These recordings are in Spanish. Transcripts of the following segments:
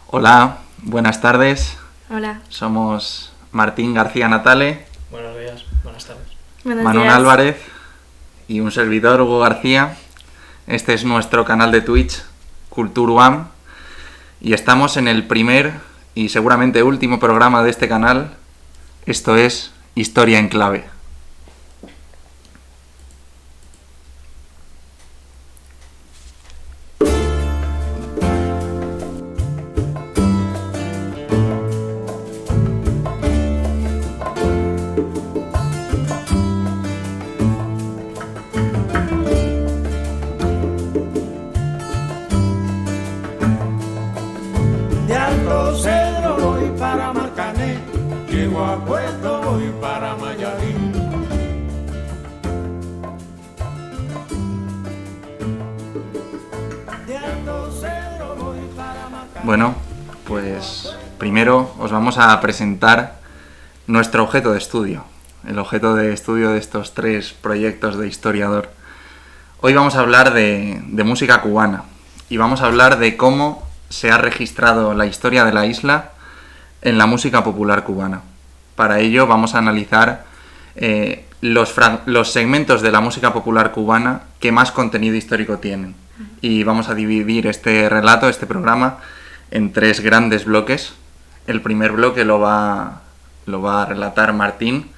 Hola, buenas tardes. Hola. Somos Martín García Natale. Buenos días, buenas tardes. Manuel Álvarez y un servidor, Hugo García. Este es nuestro canal de Twitch, Culturuam, y estamos en el primer y seguramente último programa de este canal. Esto es Historia en Clave. Bueno, pues primero os vamos a presentar nuestro objeto de estudio, el objeto de estudio de estos tres proyectos de historiador. Hoy vamos a hablar de música cubana y vamos a hablar de cómo se ha registrado la historia de la isla en la música popular cubana. Para ello vamos a analizar los segmentos de la música popular cubana que más contenido histórico tienen. Y vamos a dividir este relato, este programa, en tres grandes bloques. El primer bloque lo va a relatar Martín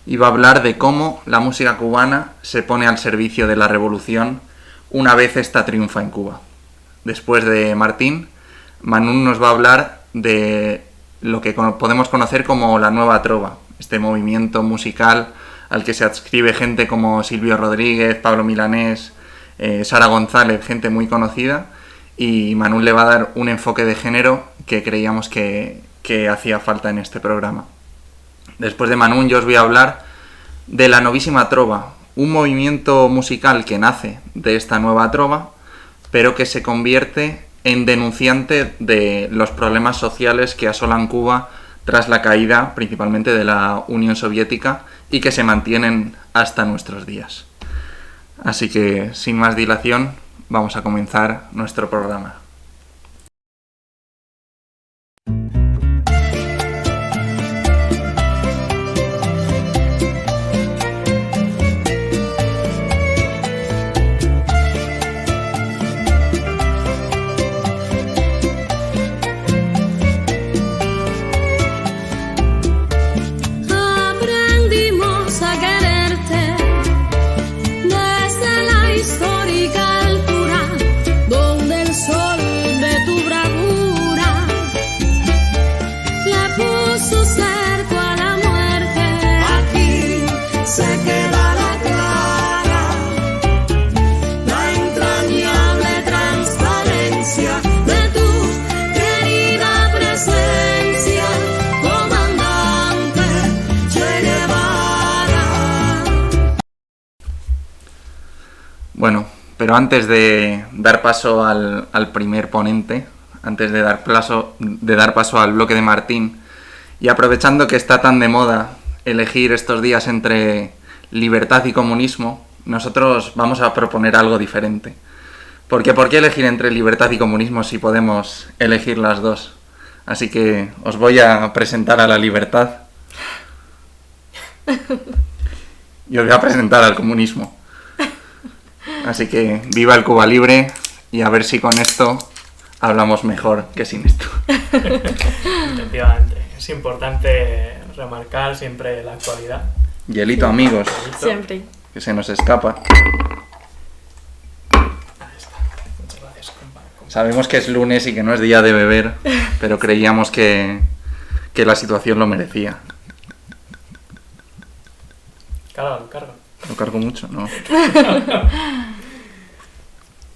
y va a hablar de cómo la música cubana se pone al servicio de la revolución una vez esta triunfa en Cuba. Después de Martín, Manu nos va a hablar de lo que podemos conocer como la nueva trova, este movimiento musical al que se adscribe gente como Silvio Rodríguez, Pablo Milanés, Sara González, gente muy conocida, y Manu le va a dar un enfoque de género que creíamos que hacía falta en este programa. Después de Manu yo os voy a hablar de la novísima trova, un movimiento musical que nace de esta nueva trova, pero que se convierte en denunciante de los problemas sociales que asolan Cuba tras la caída principalmente de la Unión Soviética y que se mantienen hasta nuestros días. Así que, sin más dilación, vamos a comenzar nuestro programa. Bueno, pero antes de dar paso al primer ponente, antes de dar paso al bloque de Martín, y aprovechando que está tan de moda elegir estos días entre libertad y comunismo, nosotros vamos a proponer algo diferente. Porque ¿por qué elegir entre libertad y comunismo si podemos elegir las dos? Así que os voy a presentar a la libertad y os voy a presentar al comunismo. Así que viva el Cuba Libre y a ver si con esto hablamos mejor que sin esto. Efectivamente, es importante remarcar siempre la actualidad. Hielito, amigos. Siempre. Que se nos escapa. Ahí está. Muchas gracias, compa. Sabemos que es lunes y que no es día de beber, pero creíamos que la situación lo merecía. Cárgalo, cárgalo. ¿Lo cargo mucho? No.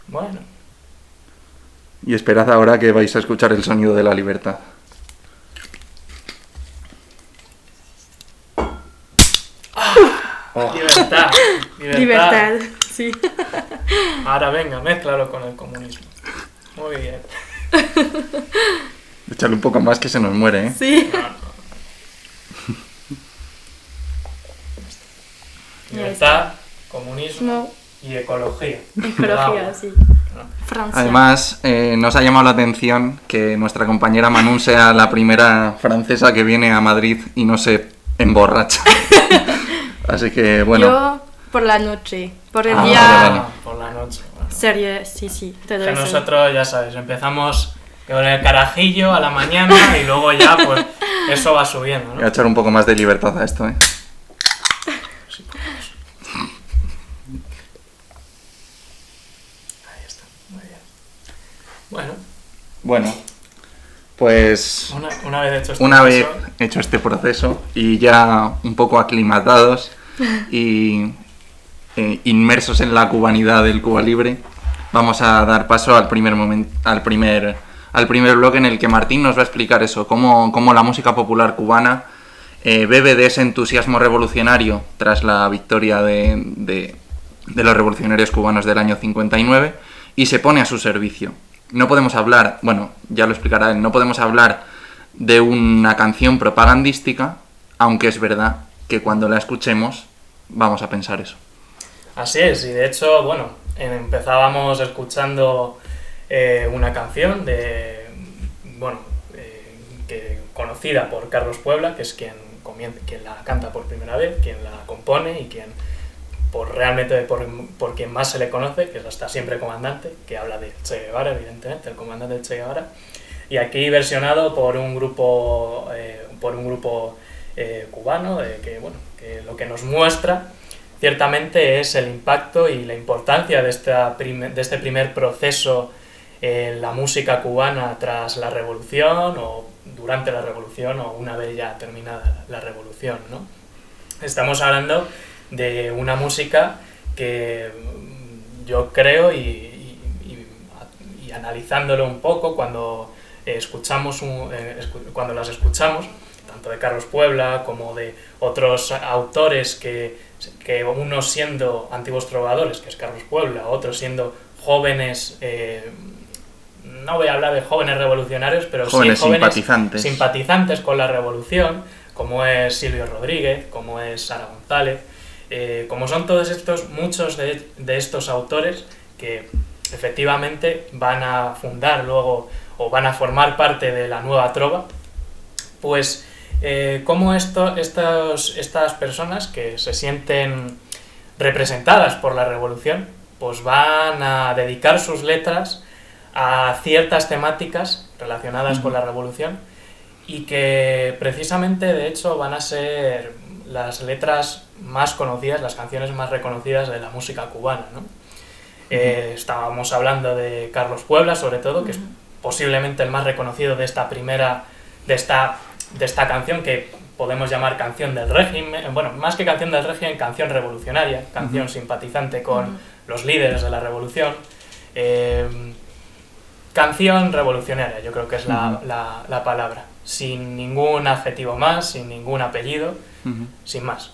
Bueno. Y esperad ahora que vais a escuchar el sonido de la libertad. Oh. Libertad. Libertad, sí. Ahora venga, mézclalo con el comunismo. Muy bien. Échale un poco más que se nos muere, ¿eh? Sí. Libertad, comunismo y ecología. Ecología, sí. Francia. Además, nos ha llamado la atención que nuestra compañera Manu sea la primera francesa que viene a Madrid y no se emborracha. Así que, bueno. Yo por la noche, por el Vale. día Por la noche. Bueno. serio, sí, todo Que eso. nosotros, ya sabes, empezamos con el carajillo a la mañana y luego ya, pues, eso va subiendo, Voy a ¿no? echar un poco más de libertad a esto, ¿eh? Sí, podemos. Ahí está, muy bien. Bueno, pues Una vez hecho este una vez paso, hecho este proceso y ya un poco aclimatados y inmersos en la cubanidad del Cuba Libre, vamos a dar paso al primer bloque en el que Martín nos va a explicar eso, cómo la música popular cubana bebe de ese entusiasmo revolucionario tras la victoria de los revolucionarios cubanos del año 59 y se pone a su servicio. No podemos hablar, bueno, ya lo explicará él, no podemos hablar de una canción propagandística, aunque es verdad que cuando la escuchemos vamos a pensar eso. así es, y de hecho, bueno, empezábamos escuchando una canción que conocida por Carlos Puebla, que es quien la canta por primera vez, quien la compone y quien por quien más se le conoce, que es Hasta Siempre Comandante, que habla de Che Guevara, evidentemente, el comandante Che Guevara, y aquí versionado por un grupo cubano, que lo que nos muestra ciertamente es el impacto y la importancia de este primer proceso en la música cubana tras la revolución o durante la revolución o una vez ya terminada la revolución, ¿no? Estamos hablando de una música que yo creo y analizándolo un poco cuando las escuchamos, tanto de Carlos Puebla como de otros autores que unos siendo antiguos trovadores, que es Carlos Puebla, otros siendo jóvenes, no voy a hablar de jóvenes revolucionarios, pero Jóvenes sí jóvenes simpatizantes con la revolución, como es Silvio Rodríguez, como es Sara González, como son muchos de estos autores que efectivamente van a fundar luego o van a formar parte de la nueva trova, pues cómo estas personas que se sienten representadas por la revolución, pues van a dedicar sus letras a ciertas temáticas relacionadas con la revolución y que precisamente, de hecho, van a ser las letras más conocidas, las canciones más reconocidas de la música cubana, ¿no? Estábamos hablando de Carlos Puebla, sobre todo, que es posiblemente el más reconocido de esta canción que podemos llamar canción del régimen, bueno, más que canción del régimen, canción revolucionaria, canción simpatizante con los líderes de la revolución, canción revolucionaria, yo creo que es la palabra, sin ningún adjetivo más, sin ningún apellido, sin más.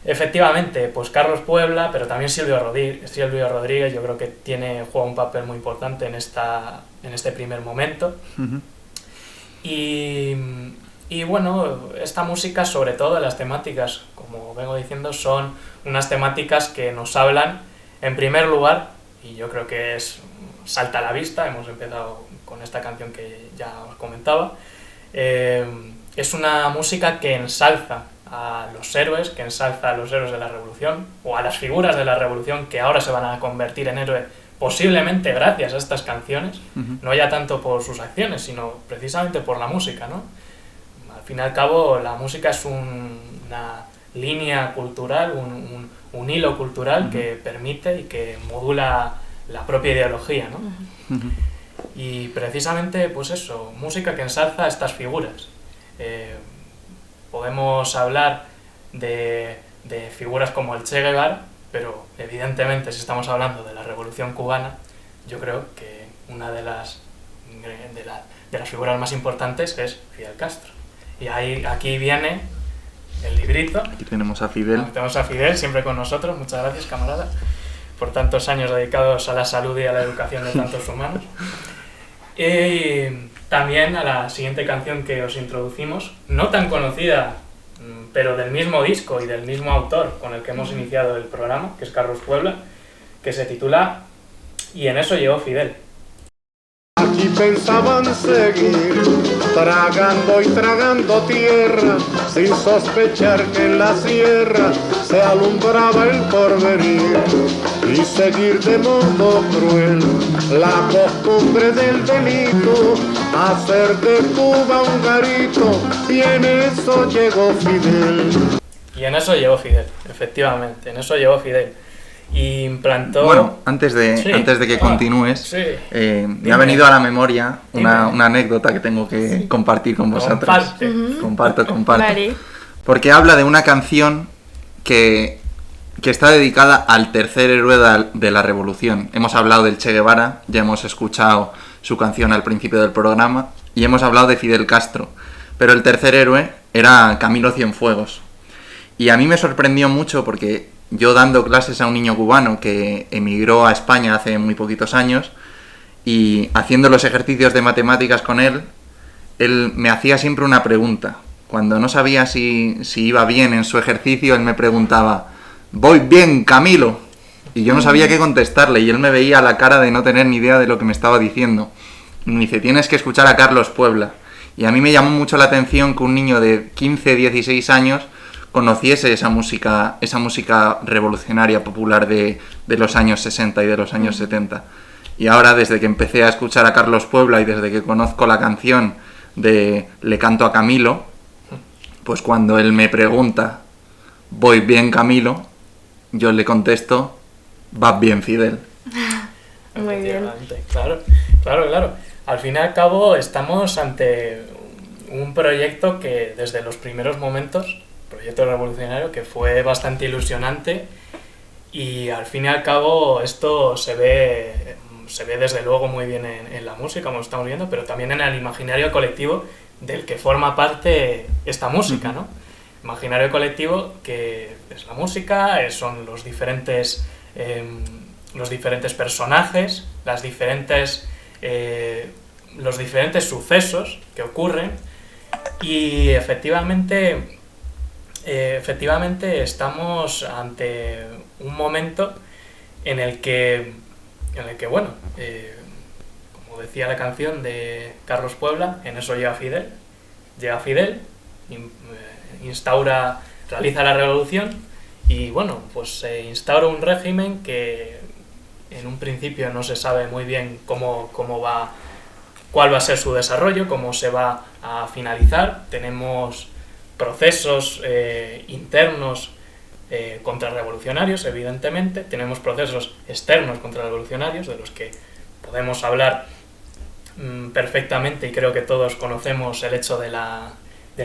Efectivamente, pues Carlos Puebla, pero también Silvio Rodríguez, yo creo que juega un papel muy importante en este primer momento. Y bueno, esta música, sobre todo las temáticas, como vengo diciendo, son unas temáticas que nos hablan, en primer lugar, y yo creo que salta a la vista, hemos empezado con esta canción que ya os comentaba, es una música que ensalza a los héroes, de la revolución, o a las figuras de la revolución que ahora se van a convertir en héroes, posiblemente gracias a estas canciones, no ya tanto por sus acciones, sino precisamente por la música, ¿no? Al fin y al cabo, la música es una línea cultural, un hilo cultural que permite y que modula la propia ideología, ¿no? Y precisamente, pues eso, música que ensalza a estas figuras. Podemos hablar de figuras como el Che Guevara, pero evidentemente si estamos hablando de la Revolución Cubana, yo creo que una de las figuras más importantes es Fidel Castro. Y aquí viene el librito. Aquí tenemos a Fidel. Tenemos a Fidel siempre con nosotros, muchas gracias, camarada, por tantos años dedicados a la salud y a la educación de tantos humanos. Y también a la siguiente canción que os introducimos, no tan conocida pero del mismo disco y del mismo autor con el que hemos iniciado el programa, que es Carlos Puebla, que se titula Y en eso llegó Fidel. Aquí pensaban seguir, tragando y tragando tierra, sin sospechar que en la sierra se alumbraba el porvenir, y seguir de modo cruel la costumbre del delito, hacer de Cuba un garito, y en eso llegó Fidel. Y en eso llegó Fidel, efectivamente, en eso llegó Fidel. Y implantó... Bueno, antes de que continúes, me ha venido a la memoria una anécdota que tengo que compartir con vosotros. Comparto. Vale. Porque habla de una canción que está dedicada al tercer héroe de la revolución. Hemos hablado del Che Guevara, ya hemos escuchado su canción al principio del programa, y hemos hablado de Fidel Castro. Pero el tercer héroe era Camilo Cienfuegos. Y a mí me sorprendió mucho porque yo dando clases a un niño cubano que emigró a España hace muy poquitos años y haciendo los ejercicios de matemáticas con él me hacía siempre una pregunta. Cuando no sabía si iba bien en su ejercicio, él me preguntaba: «¿Voy bien, Camilo?». Y yo no sabía qué contestarle y él me veía la cara de no tener ni idea de lo que me estaba diciendo. Y me dice: «Tienes que escuchar a Carlos Puebla». Y a mí me llamó mucho la atención que un niño de 15, 16 años conociese esa música revolucionaria popular de los años 60 y de los años 70. Y ahora, desde que empecé a escuchar a Carlos Puebla y desde que conozco la canción de Le canto a Camilo, pues cuando él me pregunta «¿Voy bien, Camilo?», yo le contesto «¿Vas bien, Fidel?». Muy bien. Claro. Al fin y al cabo estamos ante un proyecto que desde los primeros momentos, proyecto revolucionario, que fue bastante ilusionante, y al fin y al cabo esto se ve desde luego muy bien en la música, como estamos viendo, pero también en el imaginario colectivo del que forma parte esta música, ¿no? Imaginario colectivo que es la música, son los diferentes personajes, los diferentes sucesos que ocurren, y efectivamente estamos ante un momento en el que bueno, como decía la canción de Carlos Puebla, en eso llega Fidel, realiza la revolución, y bueno, pues se instaura un régimen que en un principio no se sabe muy bien cuál va a ser su desarrollo, cómo se va a finalizar. Tenemos procesos internos contrarrevolucionarios, evidentemente. Tenemos procesos externos contrarrevolucionarios, de los que podemos hablar perfectamente, y creo que todos conocemos el hecho de la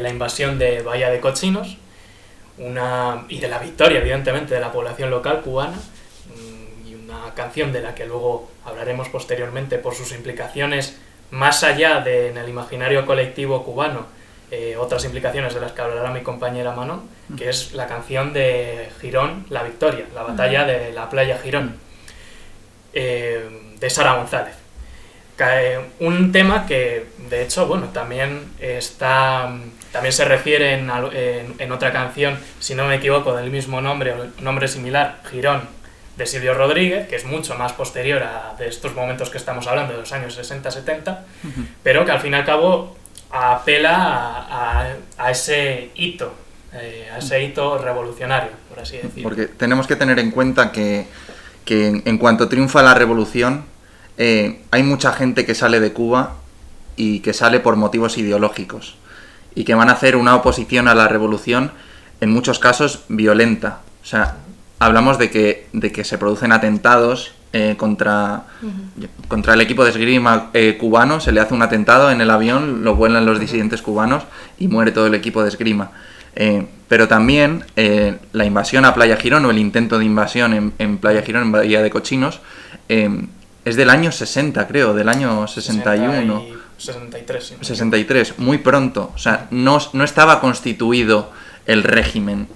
invasión de Bahía de Cochinos, y de la victoria, evidentemente, de la población local cubana, y una canción de la que luego hablaremos posteriormente por sus implicaciones más allá en el imaginario colectivo cubano, otras implicaciones de las que hablará mi compañera Manon, que es la canción de Girón, La Victoria, la batalla de la playa Girón, de Sara González. Un tema que, de hecho, bueno, también se refiere en otra canción, si no me equivoco, del mismo nombre o nombre similar, Girón, de Silvio Rodríguez, que es mucho más posterior de estos momentos que estamos hablando, de los años 60-70, pero que al fin y al cabo apela a ese hito, revolucionario, por así decirlo. Porque tenemos que tener en cuenta que en cuanto triunfa la revolución, hay mucha gente que sale de Cuba y que sale por motivos ideológicos y que van a hacer una oposición a la revolución, en muchos casos violenta. O sea, hablamos de que se producen atentados contra el equipo de esgrima cubano. Se le hace un atentado en el avión, lo vuelan los disidentes cubanos y muere todo el equipo de esgrima. Pero también la invasión a Playa Girón, o el intento de invasión en Playa Girón, en Bahía de Cochinos, es del año 60, creo, del año 61. 63, sí. 63, muy pronto. O sea, no estaba constituido el régimen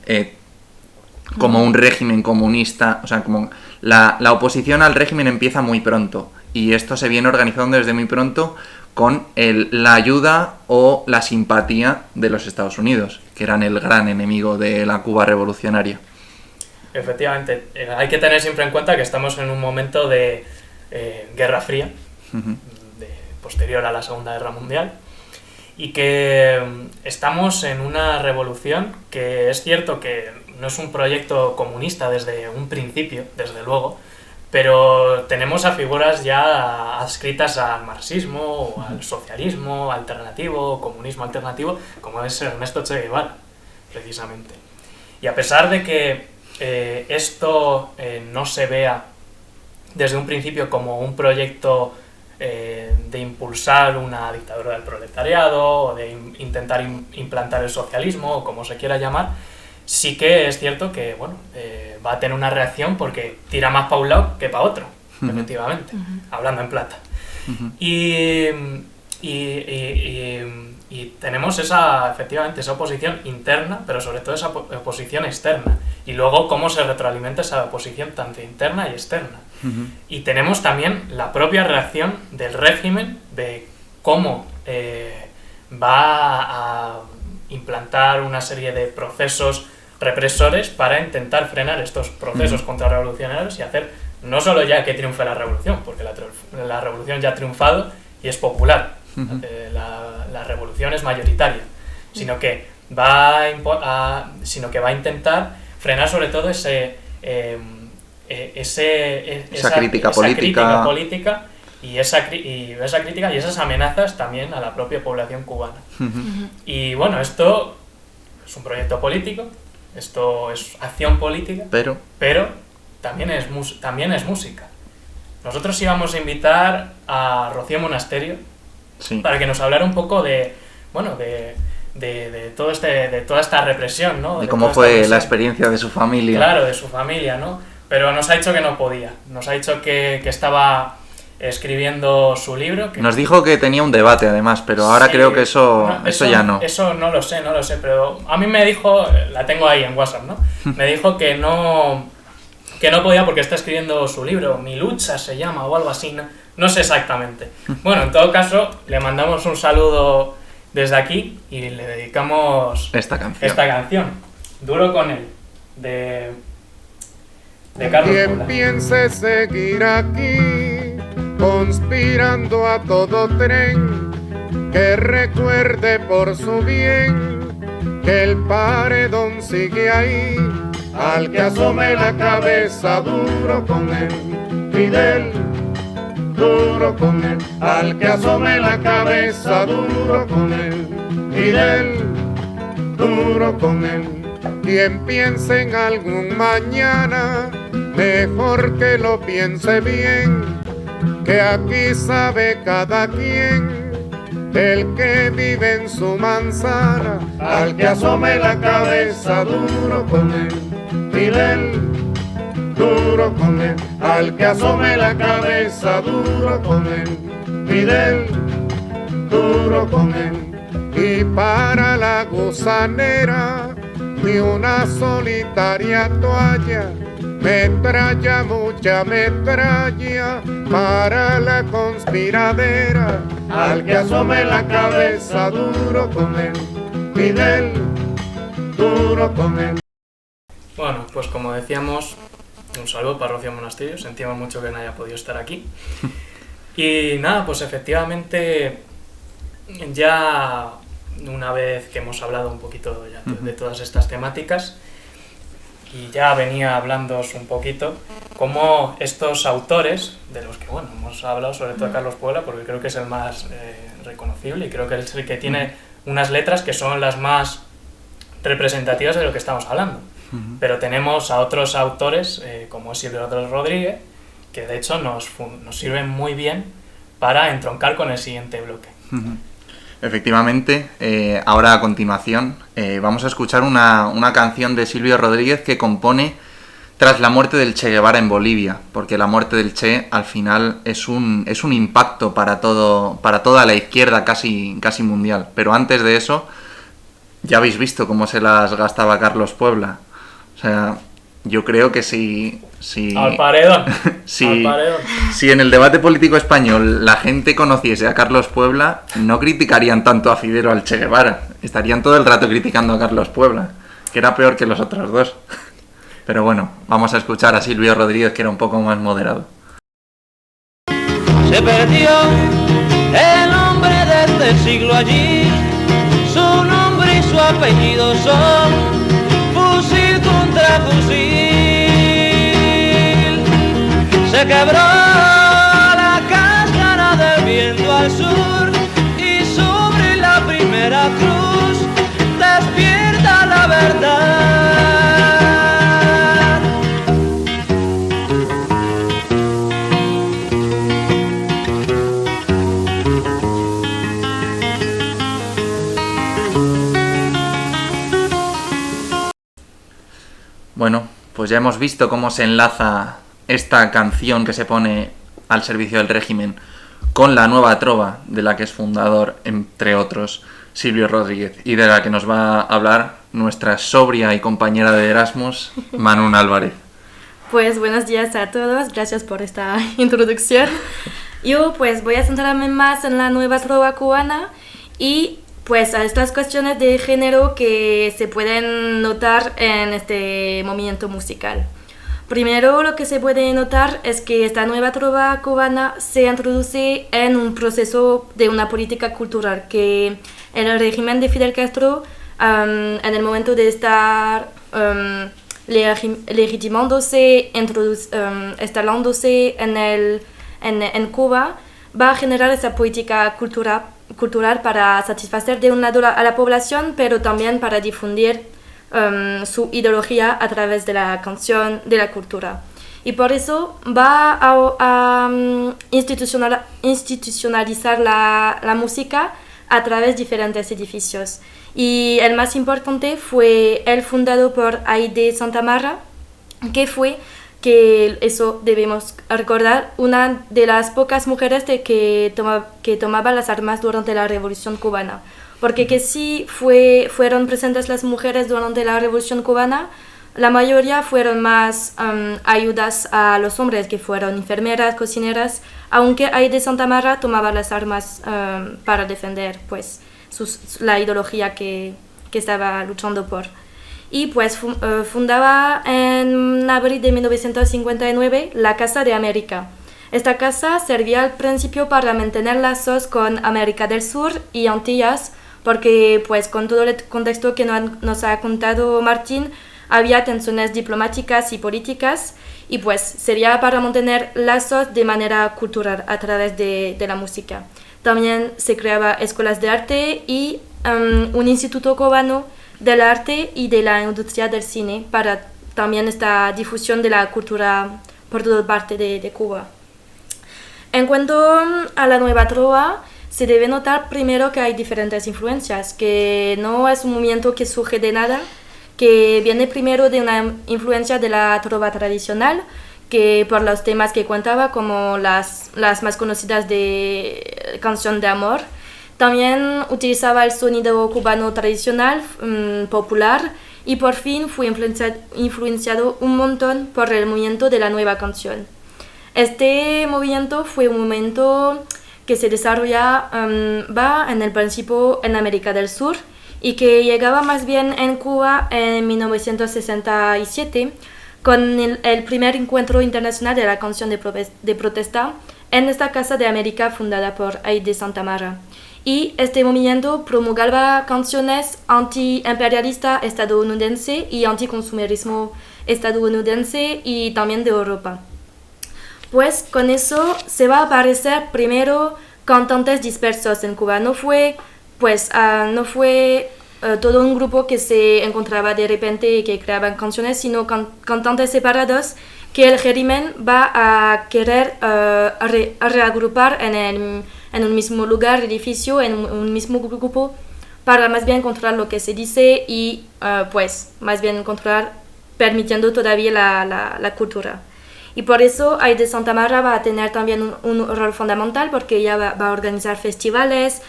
como un régimen comunista. O sea, como la oposición al régimen empieza muy pronto. y esto se viene organizando desde muy pronto con la ayuda o la simpatía de los Estados Unidos, que eran el gran enemigo de la Cuba revolucionaria. Efectivamente, hay que tener siempre en cuenta que estamos en un momento de Guerra Fría, posterior a la Segunda Guerra Mundial, y que estamos en una revolución que es cierto que no es un proyecto comunista desde un principio, desde luego, pero tenemos a figuras ya adscritas al marxismo, o al socialismo alternativo, comunismo alternativo, como es Ernesto Che Guevara, precisamente. Y a pesar de que esto no se vea desde un principio como un proyecto de impulsar una dictadura del proletariado o de intentar implantar el socialismo o como se quiera llamar, sí que es cierto que bueno, va a tener una reacción porque tira más para un lado que para otro, efectivamente, hablando en plata. Y tenemos efectivamente esa oposición interna, pero sobre todo esa oposición externa. Y luego cómo se retroalimenta esa oposición tanto interna y externa. Y tenemos también la propia reacción del régimen de cómo va a implantar una serie de procesos represores para intentar frenar estos procesos contrarrevolucionarios y hacer no solo ya que triunfe la revolución, porque la revolución ya ha triunfado y es popular, la revolución es mayoritaria, sino que va a intentar frenar sobre todo esa crítica política y esa crítica y esas amenazas también a la propia población cubana. Y bueno, esto es un proyecto político, esto es acción política, pero también es música. Nosotros íbamos a invitar a Rocío Monasterio para que nos hablara un poco de toda esta represión, ¿no? De cómo fue la experiencia de su familia. Claro, de su familia, ¿no? Pero nos ha dicho que no podía. Nos ha dicho que estaba escribiendo su libro. Nos dijo que tenía un debate, además, pero ahora creo que eso ya no. Eso no lo sé, pero a mí me dijo, la tengo ahí en WhatsApp, ¿no? Me dijo que no podía porque está escribiendo su libro, Mi lucha se llama, o algo así, no sé exactamente. Bueno, en todo caso, le mandamos un saludo desde aquí y le dedicamos esta canción. Duro con él, de Carlos Quien Puebla. piense seguir aquí, conspirando a todo tren, que recuerde por su bien que el paredón sigue ahí. Al que asome la cabeza, duro con él, Fidel, duro con él. Al que asome la cabeza, duro con él, Fidel, duro con él. Quien piense en algún mañana, mejor que lo piense bien, que aquí sabe cada quien el que vive en su manzana. Al que asome la cabeza, duro con él, Fidel, duro con él. Al que asome la cabeza, duro con él, Fidel, duro con él. Y para la gusanera, ni una solitaria toalla, metralla, mucha metralla, para la conspiradera. Al que asome la cabeza, duro con él, Fidel, duro con él. Bueno, pues como decíamos, un saludo para Rocío Monasterio, sentimos mucho que no haya podido estar aquí. Y nada, pues efectivamente, ya una vez que hemos hablado un poquito ya de todas estas temáticas, y ya venía hablándoos un poquito, cómo estos autores, de los que bueno hemos hablado, sobre todo de Carlos Puebla, porque creo que es el más reconocible y creo que es el que tiene unas letras que son las más representativas de lo que estamos hablando. Pero tenemos a otros autores, como es Silvio Rodríguez, que de hecho nos sirven muy bien para entroncar con el siguiente bloque. Efectivamente, ahora a continuación vamos a escuchar una canción de Silvio Rodríguez que compone tras la muerte del Che Guevara en Bolivia, porque la muerte del Che al final es un impacto para toda la izquierda casi mundial. Pero antes de eso, ya habéis visto cómo se las gastaba Carlos Puebla. O sea, yo creo que si Si, Al paredón. si, Al paredón. si en el debate político español la gente conociese a Carlos Puebla, no criticarían tanto a Fidel o al Che Guevara. Estarían todo el rato criticando a Carlos Puebla, que era peor que los otros dos. Pero bueno, vamos a escuchar a Silvio Rodríguez, que era un poco más moderado. Se perdió el hombre de este siglo allí, su nombre y su apellido son fusil contra fusil. Se quebró la cáscara del viento al sur y sobre la primera cruz despierta la verdad. Bueno, pues ya hemos visto cómo se enlaza esta canción que se pone al servicio del régimen con la nueva trova de la que es fundador, entre otros, Silvio Rodríguez, y de la que nos va a hablar nuestra sobria y compañera de Erasmus, Manu Álvarez. Pues buenos días a todos, gracias por esta introducción. Yo pues voy a centrarme más en la nueva trova cubana y pues a estas cuestiones de género que se pueden notar en este movimiento musical. Primero, lo que se puede notar es que esta nueva trova cubana se introduce en un proceso de una política cultural que el régimen de Fidel Castro, en el momento de estar legitimándose, instalándose en Cuba, va a generar esa política cultural para satisfacer de un lado a la población, pero también para difundir su ideología a través de la canción, de la cultura. Y por eso va a institucionalizar la música a través de diferentes edificios. Y el más importante fue el fundado por Aide Santamarra, que eso debemos recordar, una de las pocas mujeres que tomaba las armas durante la Revolución Cubana. Porque que sí fueron presentes las mujeres durante la Revolución Cubana, la mayoría fueron más ayudas a los hombres, que fueron enfermeras, cocineras, aunque Aide Santamarra tomaba las armas para defender pues, la ideología que estaba luchando por. Y pues fundaba en abril de 1959 la Casa de América. Esta casa servía al principio para mantener lazos con América del Sur y Antillas, porque pues con todo el contexto que nos ha contado Martín, había tensiones diplomáticas y políticas, y pues sería para mantener lazos de manera cultural a través de la música. También se creaba escuelas de arte y un instituto cubano del arte y de la industria del cine para también esta difusión de la cultura por toda parte de Cuba. En cuanto a la nueva trova, se debe notar primero que hay diferentes influencias, que no es un movimiento que surge de nada, que viene primero de una influencia de la trova tradicional, que por los temas que contaba, como las más conocidas de Canción de Amor. También utilizaba el sonido cubano tradicional, popular, y por fin fue influenciado un montón por el movimiento de la nueva canción. Este movimiento fue un movimiento que se desarrollaba en el principio en América del Sur y que llegaba más bien en Cuba en 1967 con el primer encuentro internacional de la canción de protesta en esta Casa de América fundada por Aide Santamarra. Y este movimiento promulgaba canciones anti-imperialista estadounidense y anticonsumerismo estadounidense y también de Europa. Pues con eso se va a aparecer primero cantantes dispersos en Cuba. No fue todo un grupo que se encontraba de repente y que creaban canciones, sino cantantes separados que el régimen va a querer reagrupar en un mismo lugar, edificio, en un mismo grupo, para más bien controlar lo que se dice y pues más bien controlar, permitiendo todavía la cultura. Y por eso Aide Santamarra va a tener también un rol fundamental, porque ella va a organizar festivales,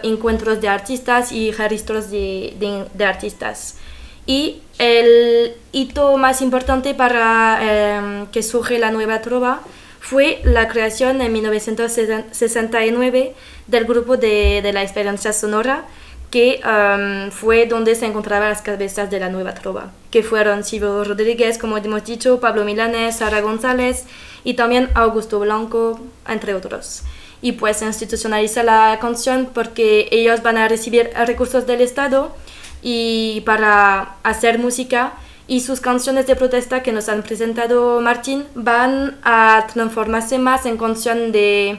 encuentros de artistas y registros de artistas. Y el hito más importante para que surge la nueva trova fue la creación en 1969 del grupo de la Esperanza Sonora, que fue donde se encontraban las cabezas de la nueva trova, que fueron Silvio Rodríguez, como hemos dicho, Pablo Milanés, Sara González y también Augusto Blanco, entre otros. Y pues se institucionaliza la canción porque ellos van a recibir recursos del Estado y para hacer música, y sus canciones de protesta que nos han presentado Martín van a transformarse más en canción de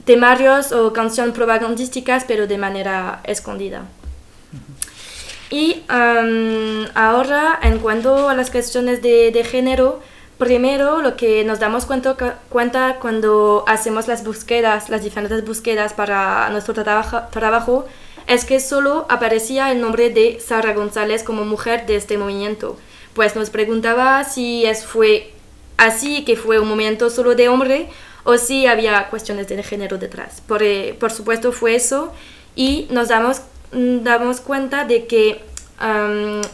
temarios o canción propagandísticas, pero de manera escondida. Y ahora, en cuanto a las cuestiones de género, primero lo que nos damos cuenta cuando hacemos las diferentes búsquedas para nuestro trabajo, es que solo aparecía el nombre de Sara González como mujer de este movimiento. Pues nos preguntaba si fue así, que fue un movimiento solo de hombre, o si había cuestiones de género detrás. Por supuesto fue eso, y nos damos cuenta de que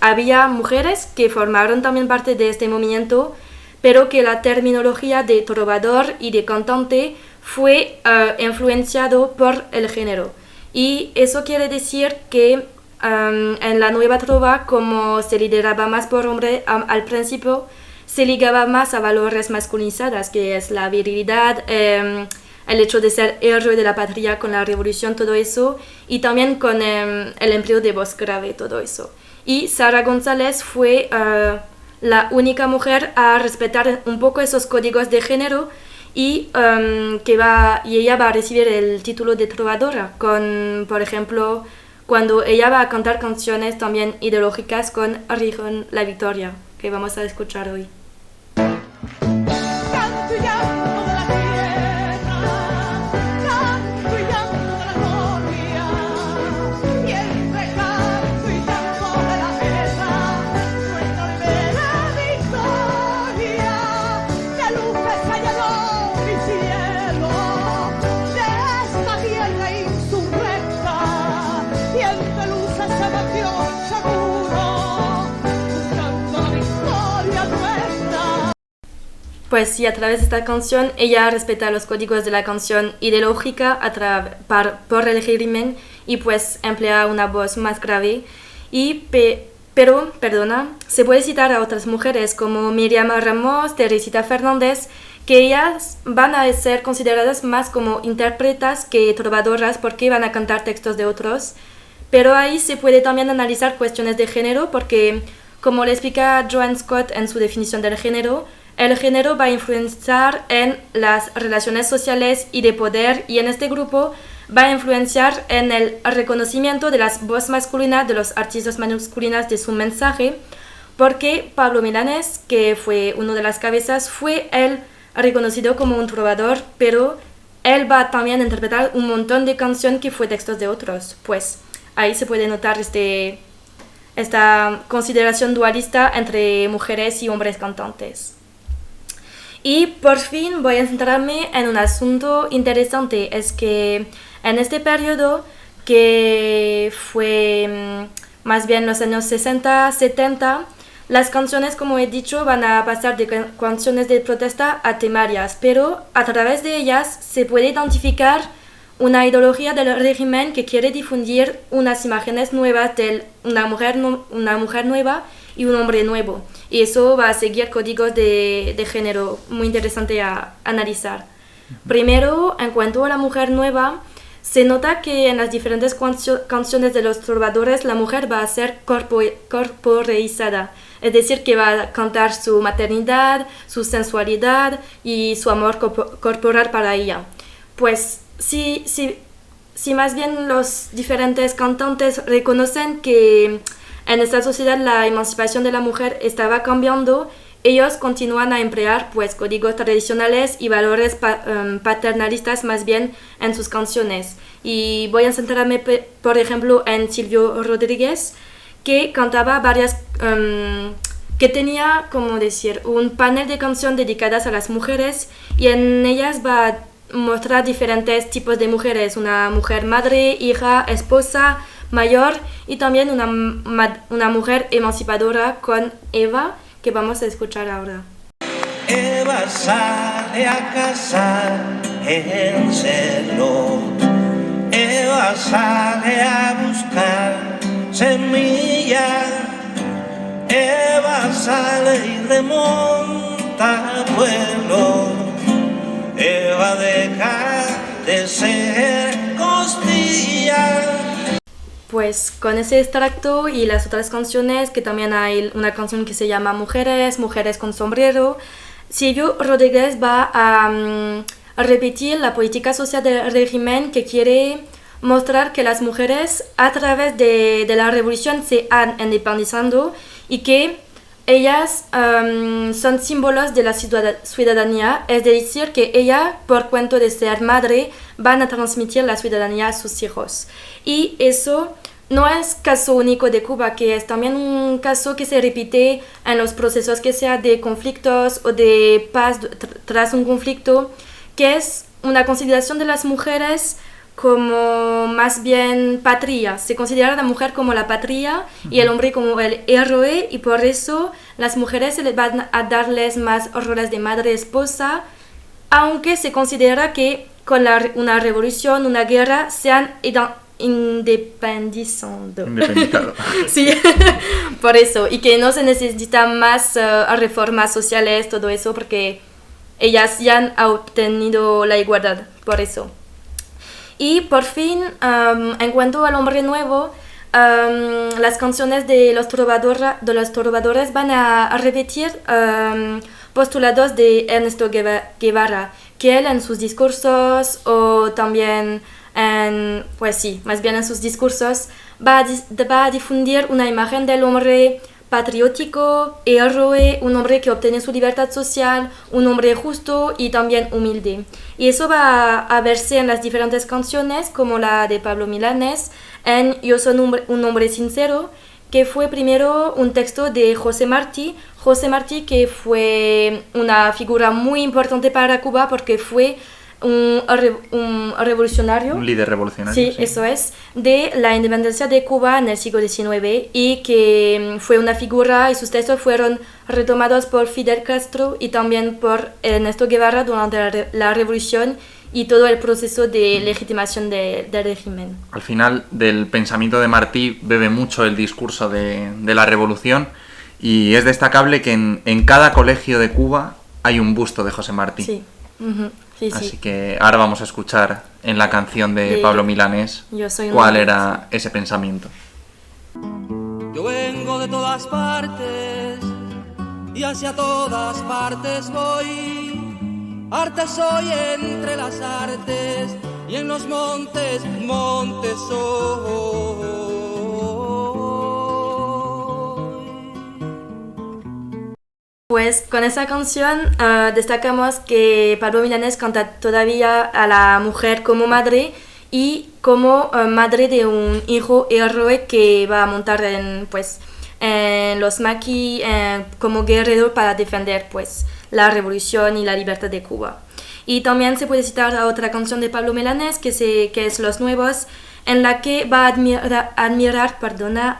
había mujeres que formaron también parte de este movimiento, pero que la terminología de trovador y de cantante fue influenciado por el género. Y eso quiere decir que en la nueva trova, como se lideraba más por hombre al principio, se ligaba más a valores masculinizados, que es la virilidad, el hecho de ser héroe de la patria con la revolución, todo eso, y también con el empleo de voz grave, todo eso. Y Sara González fue la única mujer a respetar un poco esos códigos de género, y ella va a recibir el título de trovadora, por ejemplo, cuando ella va a cantar canciones también ideológicas con Rijon La Victoria, que vamos a escuchar hoy. Pues sí, a través de esta canción ella respeta los códigos de la canción ideológica por el régimen, y pues emplea una voz más grave. Pero se puede citar a otras mujeres como Miriam Ramos, Teresita Fernández, que ellas van a ser consideradas más como intérpretes que trovadoras, porque van a cantar textos de otros. Pero ahí se puede también analizar cuestiones de género, porque como le explica Joan Scott en su definición del género, el género va a influenciar en las relaciones sociales y de poder, y en este grupo va a influenciar en el reconocimiento de las voces masculinas de los artistas masculinas de su mensaje, porque Pablo Milanés, que fue uno de las cabezas, fue él reconocido como un trovador, pero él va también a interpretar un montón de canciones que fue textos de otros. Pues ahí se puede notar esta consideración dualista entre mujeres y hombres cantantes. Y por fin voy a centrarme en un asunto interesante, es que en este periodo, que fue más bien los años 60, 70, las canciones, como he dicho, van a pasar de canciones de protesta a temarias, pero a través de ellas se puede identificar una ideología del régimen que quiere difundir unas imágenes nuevas de una mujer nueva y un hombre nuevo. Y eso va a seguir códigos de género muy interesante a analizar. Primero, en cuanto a la mujer nueva, se nota que en las diferentes canciones de los trovadores la mujer va a ser corporeizada, es decir, que va a cantar su maternidad, su sensualidad y su amor corporal para ella. Pues si más bien los diferentes cantantes reconocen que en esta sociedad la emancipación de la mujer estaba cambiando, ellos continúan a emplear pues códigos tradicionales y valores paternalistas más bien en sus canciones. Y voy a centrarme, por ejemplo, en Silvio Rodríguez, que cantaba que tenía, como decir, un panel de canciones dedicadas a las mujeres, y en ellas va a mostrar diferentes tipos de mujeres: una mujer madre, hija, esposa, mayor, y también una mujer emancipadora con Eva, que vamos a escuchar ahora. Eva sale a cazar el celo, Eva sale a buscar semillas, Eva sale y remonta vuelo, Eva deja de ser costilla. Pues con ese extracto y las otras canciones, que también hay una canción que se llama Mujeres, Mujeres con sombrero, Silvio Rodríguez va a repetir la política social del régimen, que quiere mostrar que las mujeres a través de la revolución se han independizado y que ellas son símbolos de la ciudadanía, es decir, que ella, por cuento de ser madre, van a transmitir la ciudadanía a sus hijos. Y eso no es caso único de Cuba, que es también un caso que se repite en los procesos que sea de conflictos o de paz tras un conflicto, que es una consideración de las mujeres como más bien patria. Se considera a la mujer como la patria y el hombre como el héroe, y por eso las mujeres se les van a darles más roles de madre, esposa, aunque se considera que con una revolución, una guerra, se han independizado. Sí, por eso, y que no se necesitan más reformas sociales, todo eso, porque ellas ya han obtenido la igualdad, por eso. Y por fin, en cuanto al hombre nuevo, las canciones de los trovadores van a repetir postulados de Ernesto Guevara, que él en sus discursos, o también pues sí, más bien en sus discursos, va a difundir una imagen del hombre patriótico, héroe, un hombre que obtiene su libertad social, un hombre justo y también humilde. Y eso va a verse en las diferentes canciones, como la de Pablo Milanés, en Yo soy un hombre sincero, que fue primero un texto de José Martí, que fue una figura muy importante para Cuba porque fue un revolucionario. Un líder revolucionario. Sí, eso es, de la independencia de Cuba en el siglo XIX, y que fue una figura, y sus textos fueron retomados por Fidel Castro y también por Ernesto Guevara durante la revolución y todo el proceso de legitimación del régimen. Al final, del pensamiento de Martí bebe mucho el discurso de la revolución, y es destacable que en cada colegio de Cuba hay un busto de José Martí. Sí. Uh-huh. Sí, Así sí. que ahora vamos a escuchar en la canción de Pablo Milanés cuál era ese pensamiento. Yo vengo de todas partes y hacia todas partes voy. Arte soy entre las artes y en los montes, montes soy. Pues con esa canción destacamos que Pablo Milanés canta todavía a la mujer como madre y como madre de un hijo héroe que va a montar en los maquis como guerrero para defender pues la revolución y la libertad de Cuba. Y también se puede citar a otra canción de Pablo Milanés que es Los Nuevos, en la que va a admirar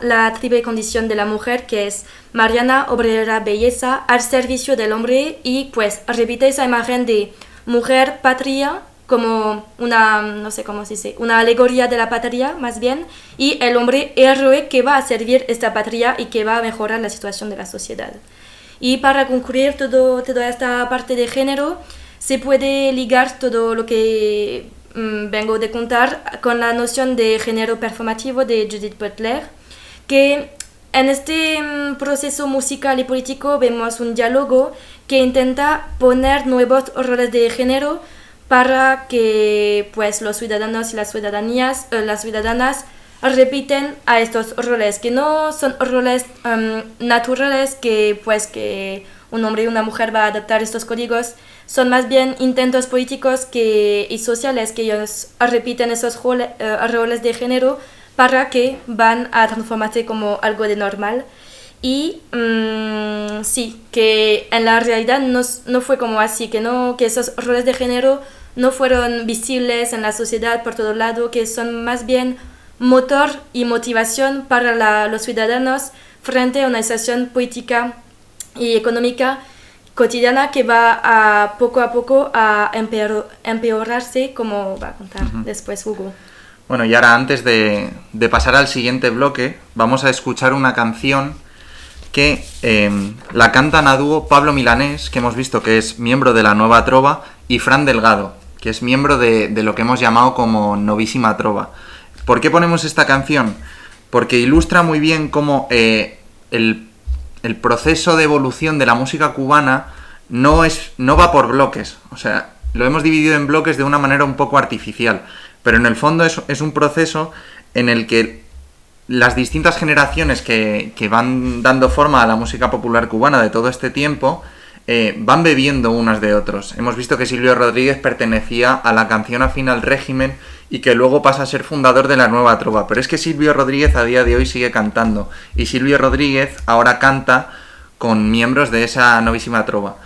la triple condición de la mujer, que es Mariana, obrera, belleza, al servicio del hombre, y pues repite esa imagen de mujer patria como una, no sé cómo se dice, una alegoría de la patria más bien, y el hombre héroe que va a servir esta patria y que va a mejorar la situación de la sociedad. Y para concluir toda esta parte de género, se puede ligar todo lo que vengo de contar con la noción de género performativo de Judith Butler, que en este proceso musical y político vemos un diálogo que intenta poner nuevos roles de género para que pues los ciudadanos y las ciudadanas repiten a estos roles, que no son roles naturales que un hombre y una mujer va a adaptar estos códigos, son más bien intentos políticos y sociales que ellos repiten esos roles de género para que van a transformarse como algo de normal. Y sí, que en la realidad no fue como así, que esos roles de género no fueron visibles en la sociedad por todo lado, que son más bien motor y motivación para los ciudadanos frente a una situación política y económica cotidiana que va a poco a empeorarse, como va a contar después Hugo. Bueno, y ahora antes de pasar al siguiente bloque, vamos a escuchar una canción que la cantan a dúo Pablo Milanés, que hemos visto que es miembro de la Nueva Trova, y Fran Delgado, que es miembro de lo que hemos llamado como Novísima Trova. ¿Por qué ponemos esta canción? Porque ilustra muy bien cómo el proceso de evolución de la música cubana no va por bloques. O sea, lo hemos dividido en bloques de una manera un poco artificial, pero en el fondo es un proceso en el que las distintas generaciones que van dando forma a la música popular cubana de todo este tiempo van bebiendo unas de otros. Hemos visto que Silvio Rodríguez pertenecía a la canción afín al régimen y que luego pasa a ser fundador de la Nueva Trova, pero es que Silvio Rodríguez a día de hoy sigue cantando, y Silvio Rodríguez ahora canta con miembros de esa Novísima Trova.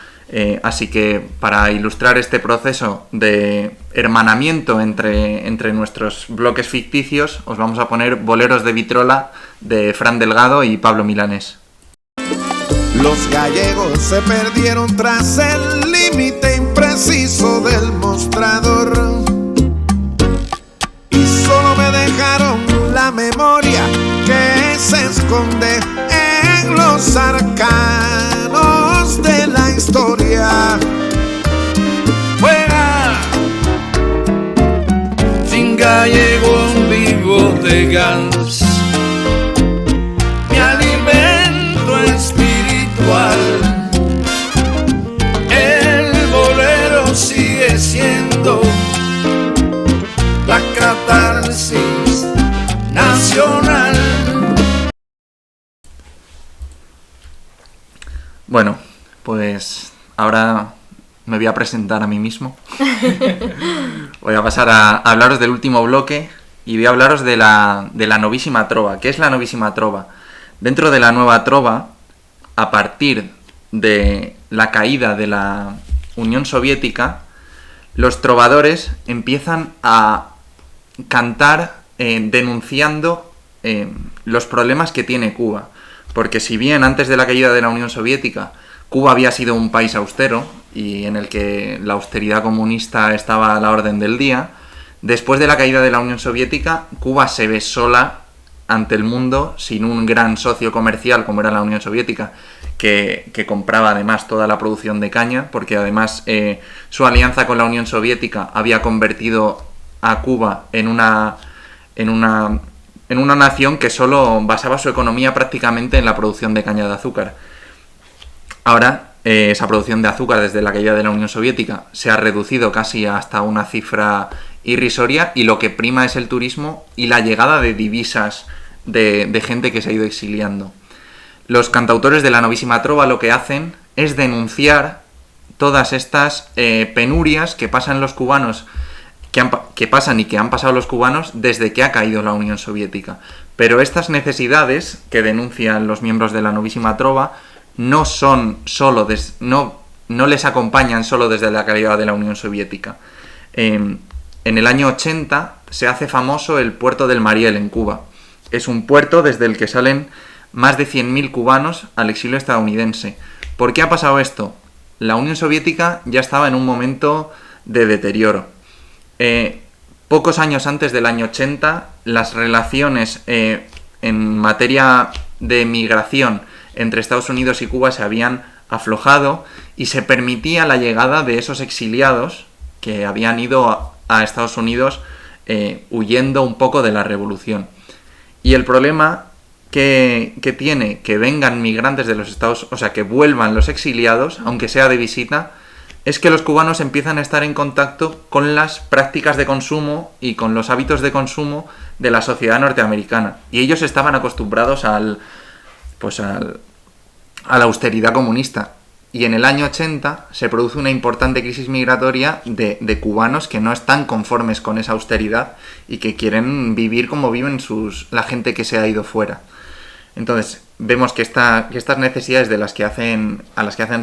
Así que para ilustrar este proceso de hermanamiento entre nuestros bloques ficticios, os vamos a poner Boleros de Vitrola de Fran Delgado y Pablo Milanés. Los gallegos se perdieron tras el límite impreciso del mostrador y solo me dejaron la memoria que se esconde en los arcanos de la historia. Fuera, sin gallego en vivo de Gans, mi alimento espiritual. El bolero sigue siendo la catarsis nacional. Bueno, pues ahora me voy a presentar a mí mismo. Voy a pasar a hablaros del último bloque y voy a hablaros de la Novísima Trova. ¿Qué es la Novísima Trova? Dentro de la Nueva Trova, a partir de la caída de la Unión Soviética, los trovadores empiezan a cantar denunciando los problemas que tiene Cuba. Porque si bien antes de la caída de la Unión Soviética Cuba había sido un país austero y en el que la austeridad comunista estaba a la orden del día, después de la caída de la Unión Soviética Cuba se ve sola ante el mundo, sin un gran socio comercial como era la Unión Soviética, que compraba además toda la producción de caña, porque además su alianza con la Unión Soviética había convertido a Cuba en una nación que solo basaba su economía prácticamente en la producción de caña de azúcar. Ahora, esa producción de azúcar desde la caída de la Unión Soviética se ha reducido casi hasta una cifra irrisoria, y lo que prima es el turismo y la llegada de divisas de gente que se ha ido exiliando. Los cantautores de la Novísima Trova lo que hacen es denunciar todas estas penurias que pasan los cubanos, que pasan y que han pasado los cubanos desde que ha caído la Unión Soviética. Pero estas necesidades que denuncian los miembros de la Novísima Trova no son solo no les acompañan solo desde la caída de la Unión Soviética. En el año 80 se hace famoso el puerto del Mariel en Cuba. Es un puerto desde el que salen más de 100.000 cubanos al exilio estadounidense. ¿Por qué ha pasado esto? La Unión Soviética ya estaba en un momento de deterioro. Pocos años antes del año 80, las relaciones en materia de migración entre Estados Unidos y Cuba se habían aflojado y se permitía la llegada de esos exiliados que habían ido a Estados Unidos huyendo un poco de la revolución. Y el problema que tiene que vengan migrantes de los Estados, o sea, que vuelvan los exiliados, aunque sea de visita, es que los cubanos empiezan a estar en contacto con las prácticas de consumo y con los hábitos de consumo de la sociedad norteamericana. Y ellos estaban acostumbrados a la austeridad comunista. Y en el año 80 se produce una importante crisis migratoria de cubanos que no están conformes con esa austeridad y que quieren vivir como viven la gente que se ha ido fuera. Entonces, vemos que estas necesidades a las que hacen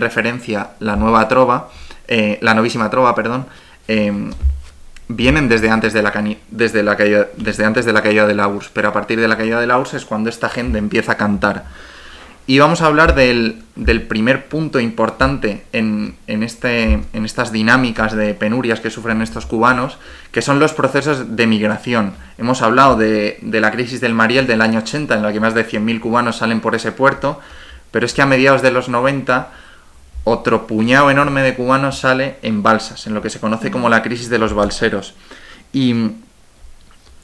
referencia la Novísima Trova, vienen desde antes de la caída de la URSS, pero a partir de la caída de la URSS es cuando esta gente empieza a cantar. Y vamos a hablar del primer punto importante en estas dinámicas de penurias que sufren estos cubanos, que son los procesos de migración. Hemos hablado de la crisis del Mariel del año 80, en la que más de 100.000 cubanos salen por ese puerto, pero es que a mediados de los 90 otro puñado enorme de cubanos sale en balsas, en lo que se conoce como la crisis de los balseros. Y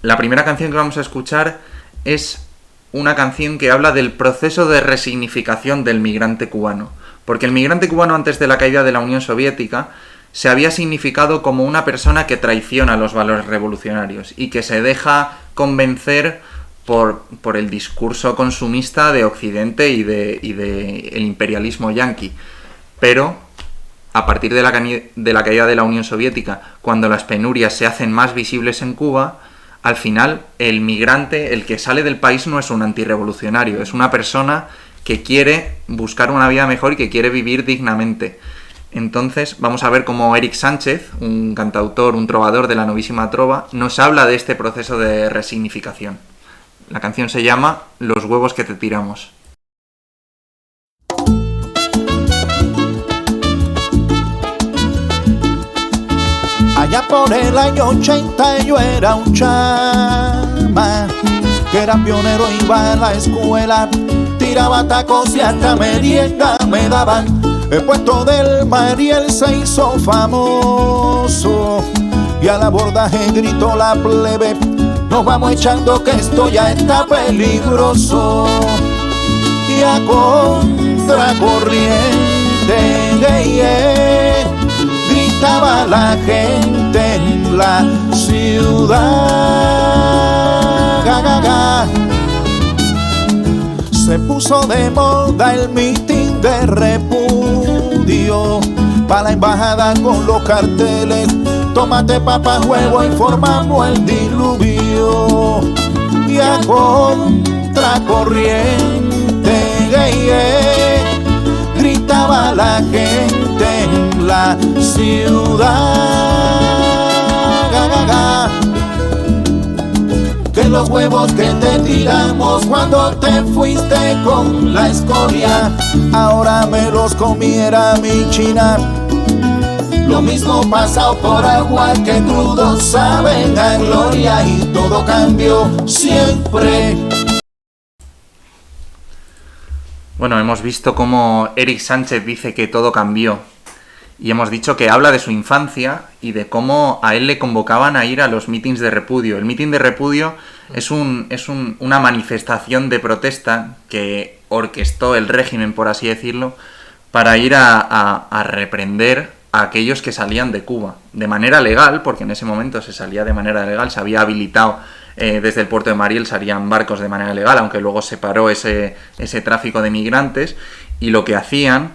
la primera canción que vamos a escuchar es una canción que habla del proceso de resignificación del migrante cubano. Porque el migrante cubano antes de la caída de la Unión Soviética se había significado como una persona que traiciona los valores revolucionarios y que se deja convencer por el discurso consumista de Occidente y de el imperialismo yanqui. Pero a partir de la caída de la Unión Soviética, cuando las penurias se hacen más visibles en Cuba, al final el migrante, el que sale del país, no es un antirrevolucionario, es una persona que quiere buscar una vida mejor y que quiere vivir dignamente. Entonces vamos a ver cómo Eric Sánchez, un cantautor, un trovador de la novísima trova, nos habla de este proceso de resignificación. La canción se llama Los huevos que te tiramos. Allá por el año 80 yo era un chama que era pionero, iba a la escuela, tiraba tacos y hasta merienda me daban. El puesto del Mariel se hizo famoso y al abordaje gritó la plebe: nos vamos echando que esto ya está peligroso. Y a contracorriente gritaba la gente en la ciudad. Ga, ga, ga. Se puso de moda el mitin de repudio para la embajada con los carteles: tomate, papa, huevo y formamos el diluvio. Y a contracorriente gritaba la gente en la ciudad. Ga, ga, ga. Que los huevos que te tiramos cuando te fuiste con la escoria, ahora me los comiera mi China. Lo mismo pasado por agua que crudo saben a gloria, y todo cambió siempre. Bueno, hemos visto cómo Eric Sánchez dice que todo cambió. Y hemos dicho que habla de su infancia y de cómo a él le convocaban a ir a los mítines de repudio. El mitin de repudio es una manifestación de protesta que orquestó el régimen, por así decirlo, para ir a reprender a aquellos que salían de Cuba. De manera legal, porque en ese momento se salía de manera legal, se había habilitado desde el puerto de Mariel, salían barcos de manera legal, aunque luego se paró ese tráfico de migrantes, y lo que hacían...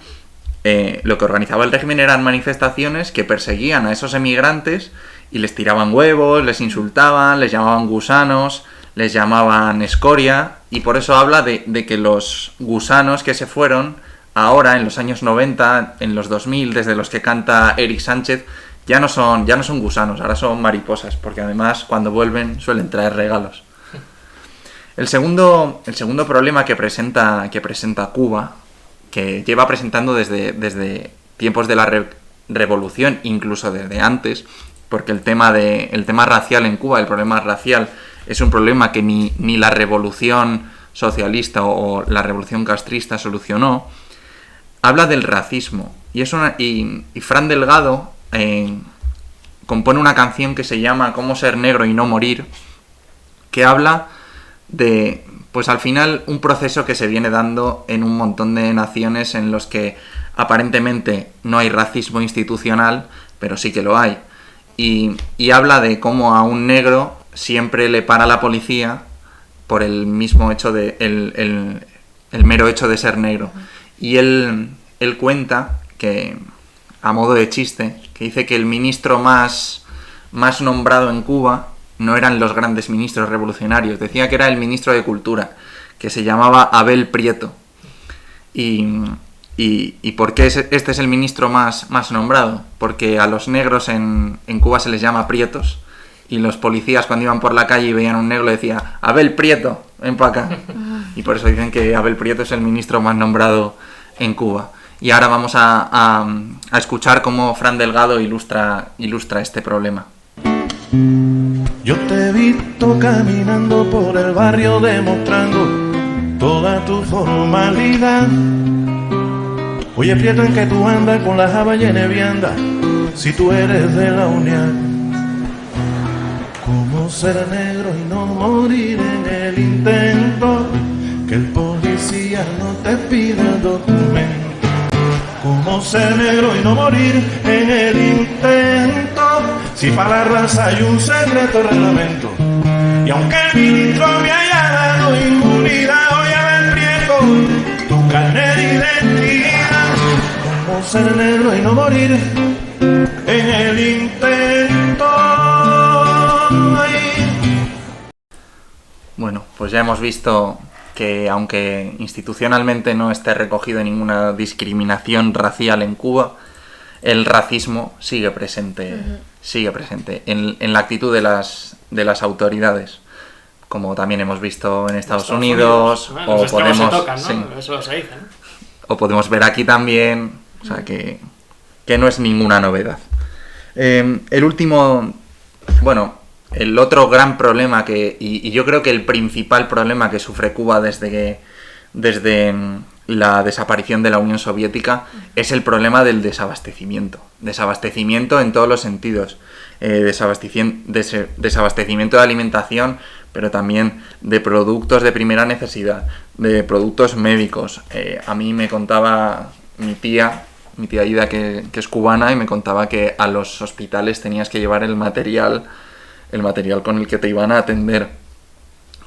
lo que organizaba el régimen eran manifestaciones que perseguían a esos emigrantes y les tiraban huevos, les insultaban, les llamaban gusanos, les llamaban escoria, y por eso habla de que los gusanos que se fueron ahora, en los años 90, en los 2000, desde los que canta Eric Sánchez, ya no son gusanos, ahora son mariposas, porque además cuando vuelven suelen traer regalos. El segundo problema que presenta Cuba, que lleva presentando desde tiempos de la revolución, incluso desde antes, porque el tema racial en Cuba, el problema racial, es un problema que ni la revolución socialista o la revolución castrista solucionó. Habla del racismo, y Fran Delgado compone una canción que se llama Cómo ser negro y no morir, que habla de... pues al final un proceso que se viene dando en un montón de naciones en los que aparentemente no hay racismo institucional, pero sí que lo hay. Y habla de cómo a un negro siempre le para la policía por el mismo hecho de el mero hecho de ser negro. Y él cuenta que, a modo de chiste, que dice que el ministro más nombrado en Cuba no eran los grandes ministros revolucionarios, decía que era el ministro de Cultura, que se llamaba Abel Prieto. Y ¿Y por qué este es el ministro más nombrado? Porque a los negros en Cuba se les llama prietos, y los policías cuando iban por la calle y veían un negro le decían: Abel Prieto, ven para acá. Y por eso dicen que Abel Prieto es el ministro más nombrado en Cuba. Y ahora vamos a escuchar cómo Fran Delgado ilustra este problema. Yo te he visto caminando por el barrio demostrando toda tu formalidad. Oye, Prieto, ¿en que tú andas con la java llena de vianda? Si tú eres de la UNIAC. ¿Cómo ser negro y no morir en el intento? Que el policía no te pide el documento. ¿Cómo ser negro y no morir en el intento? Si para la raza hay un secreto reglamento. Y aunque el ministro me haya dado inmunidad, oye, Abel Prieto, tu carnet de identidad. ¿Cómo ser negro y no morir en el intento? Bueno, pues ya hemos visto que aunque institucionalmente no esté recogido ninguna discriminación racial en Cuba, el racismo sigue presente en la actitud de las autoridades, como también hemos visto en Estados Unidos, o podemos tocan, ¿no? Sí, eso se dice, ¿no? o podemos ver aquí también, o sea que no es ninguna novedad. El otro gran problema y yo creo que el principal problema que sufre Cuba desde la desaparición de la Unión Soviética es el problema del desabastecimiento. Desabastecimiento en todos los sentidos. Desabastecimiento de alimentación, pero también de productos de primera necesidad, de productos médicos. A mí me contaba mi tía Ida, que es cubana, y me contaba que a los hospitales tenías que llevar el material con el que te iban a atender.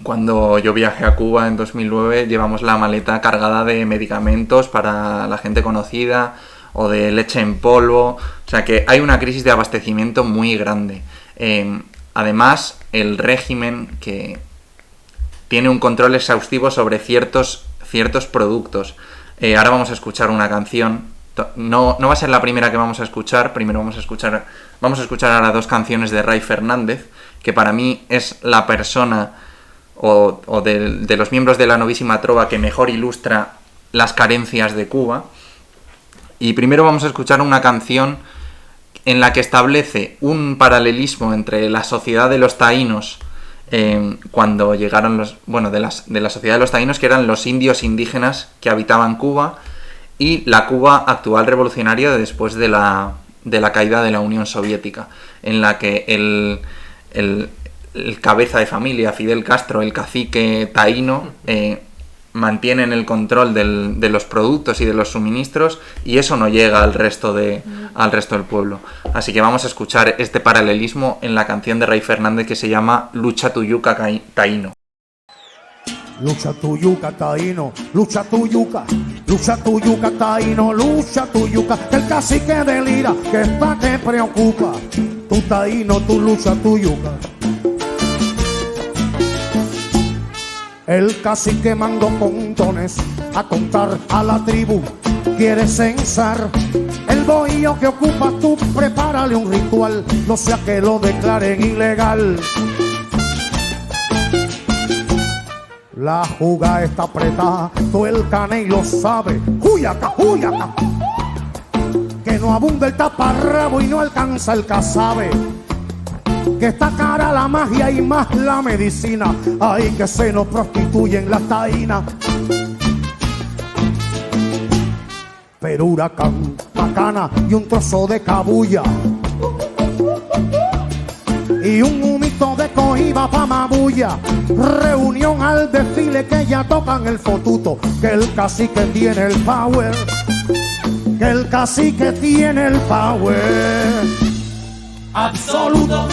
Cuando yo viajé a Cuba en 2009, llevamos la maleta cargada de medicamentos para la gente conocida o de leche en polvo. O sea que hay una crisis de abastecimiento muy grande. Además, el régimen que tiene un control exhaustivo sobre ciertos productos. Ahora vamos a escuchar una canción. No va a ser la primera que vamos a escuchar. Primero vamos a escuchar ahora dos canciones de Ray Fernández, que para mí es la persona o de los miembros de la Novísima Trova que mejor ilustra las carencias de Cuba. Y primero vamos a escuchar una canción en la que establece un paralelismo entre la sociedad de los taínos, cuando llegaron de la sociedad de los taínos, que eran los indios indígenas que habitaban Cuba, y la Cuba actual revolucionaria después de la caída de la Unión Soviética, en la que el cabeza de familia, Fidel Castro, el cacique taíno, mantienen el control de los productos y de los suministros, y eso no llega al resto del pueblo. Así que vamos a escuchar este paralelismo en la canción de Ray Fernández que se llama Lucha tu yuca taíno. Lucha tu yuca, taíno, lucha tu yuca taíno, lucha tu yuca, que el cacique delira, que está que preocupa, tu taíno, tu lucha tu yuca. El cacique mandó montones a contar a la tribu, quiere censar el bohío que ocupa, tú prepárale un ritual, no sea que lo declaren ilegal. La juga está apretada, todo el caney lo sabe. ¡Juyaca, juyaca! Que no abunda el taparrabo y no alcanza el casabe. Que está cara la magia y más la medicina. Ay, que se nos prostituyen las taínas. Pero huracán, bacana y un trozo de cabulla. Y un humito de cohiba pa' mabulla. Reunión al desfile que ya tocan el fotuto. Que el cacique tiene el power. Que el cacique tiene el power absoluto.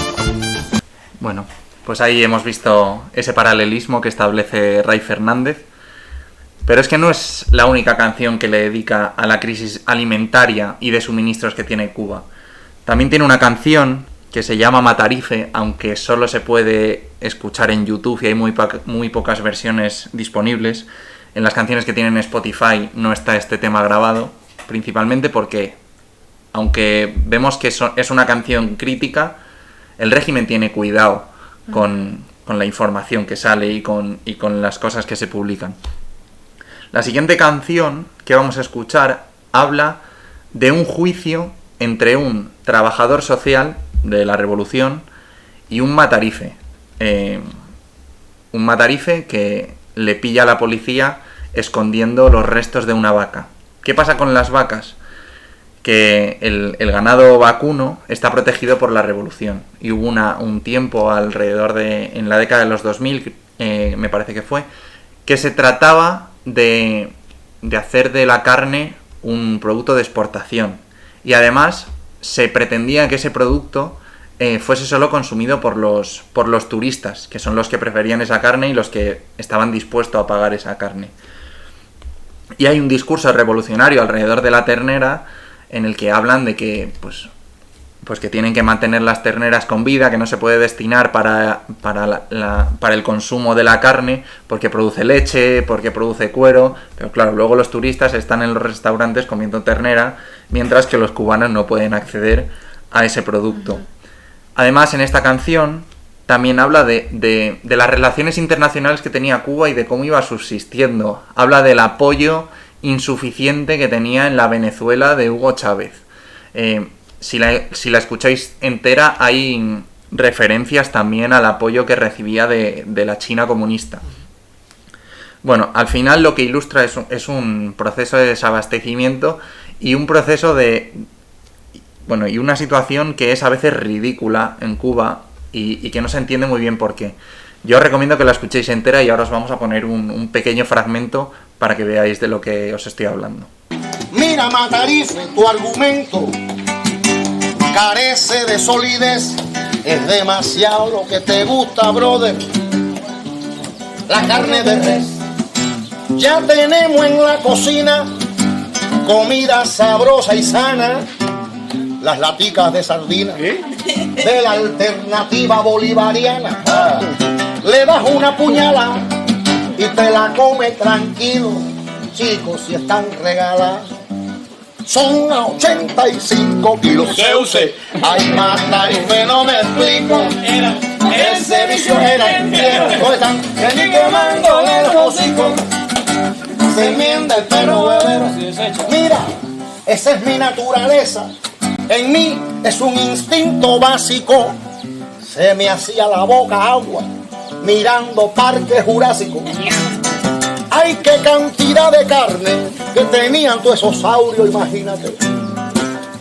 Bueno, pues ahí hemos visto ese paralelismo que establece Ray Fernández. Pero es que no es la única canción que le dedica a la crisis alimentaria y de suministros que tiene Cuba. También tiene una canción que se llama Matarife, aunque solo se puede escuchar en YouTube y hay muy pocas versiones disponibles, En las canciones que tienen Spotify no está este tema grabado, principalmente porque, aunque vemos que es una canción crítica, el régimen tiene cuidado con la información que sale y con las cosas que se publican. La siguiente canción que vamos a escuchar habla de un juicio entre un trabajador social de la revolución y un matarife. Un matarife que le pilla a la policía escondiendo los restos de una vaca. ¿Qué pasa con las vacas? Que el ganado vacuno está protegido por la revolución. Y hubo un tiempo alrededor en la década de los 2000, me parece que fue, que se trataba de hacer de la carne un producto de exportación. Y además se pretendía que ese producto fuese solo consumido por los turistas, que son los que preferían esa carne y los que estaban dispuestos a pagar esa carne. Y hay un discurso revolucionario alrededor de la ternera en el que hablan de que pues que tienen que mantener las terneras con vida, que no se puede destinar para el consumo de la carne porque produce leche, porque produce cuero, pero claro, luego los turistas están en los restaurantes comiendo ternera, mientras que los cubanos no pueden acceder a ese producto. Además, en esta canción también habla de las relaciones internacionales que tenía Cuba y de cómo iba subsistiendo. Habla del apoyo insuficiente que tenía en la Venezuela de Hugo Chávez. Si la escucháis entera, hay referencias también al apoyo que recibía de la China comunista. Bueno, al final lo que ilustra es un proceso de desabastecimiento y un proceso y una situación que es a veces ridícula en Cuba y que no se entiende muy bien por qué. Yo os recomiendo que la escuchéis entera y ahora os vamos a poner un pequeño fragmento para que veáis de lo que os estoy hablando. Mira, Matarife, tu argumento carece de solidez, es demasiado lo que te gusta, brother. La carne de res, ya tenemos en la cocina comida sabrosa y sana, las laticas de sardina de la alternativa bolivariana. Le das una puñalada y te la come tranquilo, chicos, si están regaladas. Son a 85 kilos. Ay, Matarife, no me explico. Ese vicio era entero. ¿Dónde están? Que ni quemando el hocico. Se enmienda el perro huevero. Mira, esa es mi naturaleza. En mí es un instinto básico. Se me hacía la boca agua mirando Parque Jurásico. ¡Ay, qué cantidad de carne que tenían todos esos saurios, imagínate!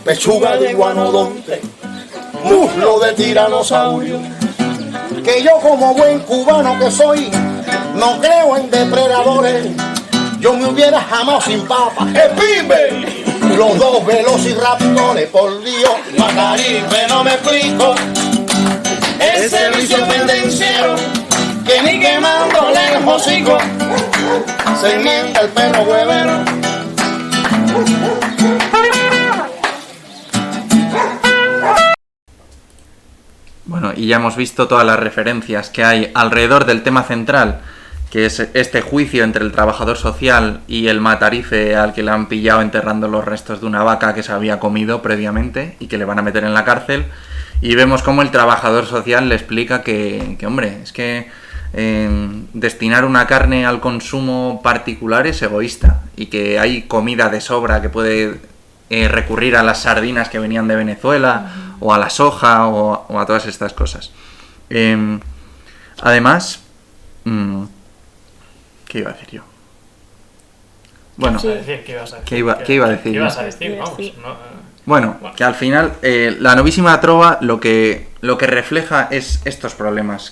Pechuga de iguanodonte, muslo de tiranosaurio. Que yo, como buen cubano que soy, no creo en depredadores. Yo me hubiera jamás sin papa, ¡epime! Los dos velociraptores, por Dios. Matarife, no me explico. Ese vicio pendenciero que ni quemándole el hocico se enmienda el perro huevero. Bueno, y ya hemos visto todas las referencias que hay alrededor del tema central, que es este juicio entre el trabajador social y el matarife al que le han pillado enterrando los restos de una vaca que se había comido previamente y que le van a meter en la cárcel. Y vemos cómo el trabajador social le explica que hombre, es que destinar una carne al consumo particular es egoísta y que hay comida de sobra que puede recurrir a las sardinas que venían de Venezuela o a la soja o a todas estas cosas. Además, ¿qué iba a decir yo? Bueno, ¿qué iba a decir? ¿Qué ibas a decir? Vamos, no. Bueno, que al final la novísima trova lo que refleja es estos problemas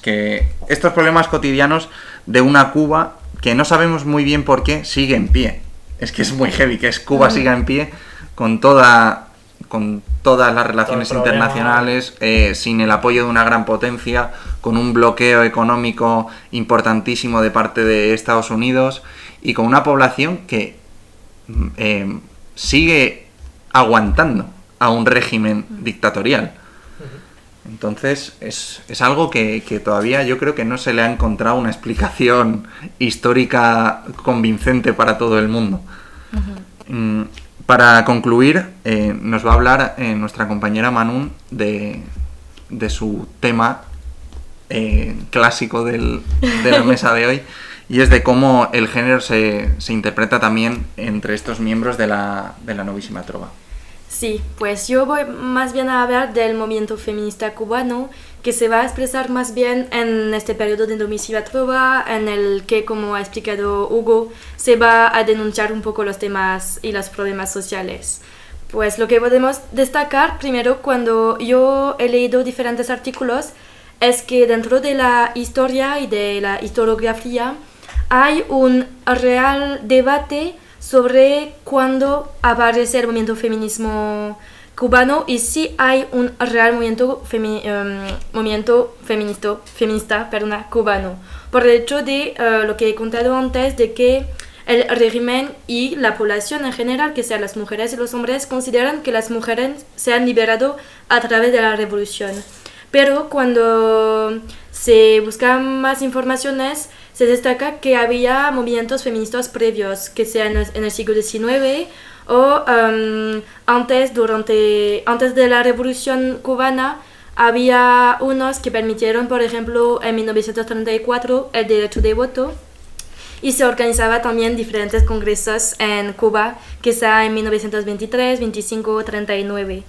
cotidianos de una Cuba que no sabemos muy bien por qué sigue en pie. Es que es muy heavy que Cuba siga en pie con todas las relaciones internacionales, sin el apoyo de una gran potencia, con un bloqueo económico importantísimo de parte de Estados Unidos y con una población que sigue aguantando a un régimen dictatorial. Entonces es algo que todavía yo creo que no se le ha encontrado una explicación histórica convincente para todo el mundo. Para concluir, nos va a hablar nuestra compañera Manún de su tema clásico de la mesa de hoy, y es de cómo el género se interpreta también entre estos miembros de la Novísima Trova. Sí, pues yo voy más bien a hablar del movimiento feminista cubano, que se va a expresar más bien en este periodo de Novísima Trova, en el que, como ha explicado Hugo, se va a denunciar un poco los temas y los problemas sociales. Pues lo que podemos destacar primero, cuando yo he leído diferentes artículos, es que dentro de la historia y de la historiografía hay un real debate sobre cuándo aparece el movimiento feminismo cubano y si hay un real movimiento feminista cubano. Por el hecho de lo que he contado antes, de que el régimen y la población en general, que sean las mujeres y los hombres, consideran que las mujeres se han liberado a través de la revolución. Pero cuando se buscan más informaciones, se destaca que había movimientos feministas previos, que sean en el siglo XIX o antes de la Revolución Cubana. Había unos que permitieron, por ejemplo, en 1934 el derecho de voto, y se organizaba también diferentes congresos en Cuba, que sea en 1923, 25, 39.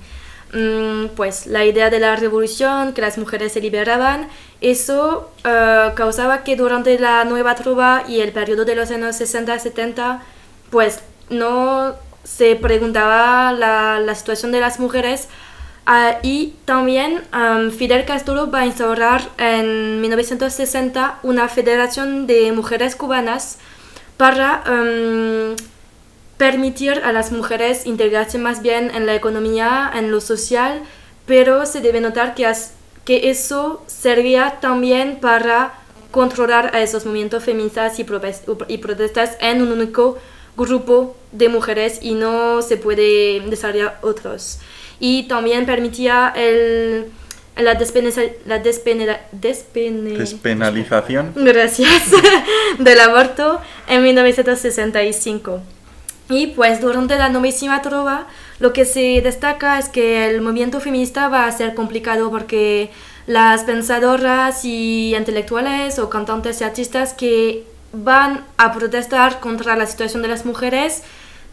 Pues la idea de la revolución, que las mujeres se liberaban, eso causaba que durante la Nueva Trova y el periodo de los años 60-70, pues no se preguntaba la situación de las mujeres. Y también Fidel Castro va a instaurar en 1960 una federación de mujeres cubanas para permitir a las mujeres integrarse más bien en la economía, en lo social, pero se debe notar que eso servía también para controlar a esos movimientos feministas y protestas en un único grupo de mujeres y no se puede desarrollar otros. Y también permitía la despenalización. Gracias. Del aborto en 1965. Y pues durante la Novísima Trova lo que se destaca es que el movimiento feminista va a ser complicado porque las pensadoras y intelectuales o cantantes y artistas que van a protestar contra la situación de las mujeres,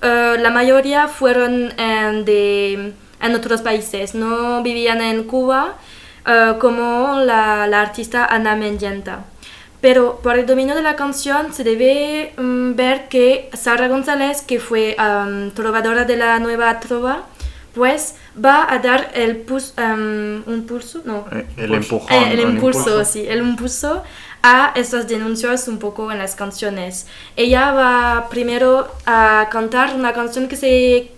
la mayoría fueron en otros países, no vivían en Cuba, como la artista Ana Mendieta. Pero por el dominio de la canción se debe ver que Sara González, que fue trovadora de la Nueva Trova, pues va a dar el impulso a esas denuncias un poco en las canciones. Ella va primero a cantar una canción que se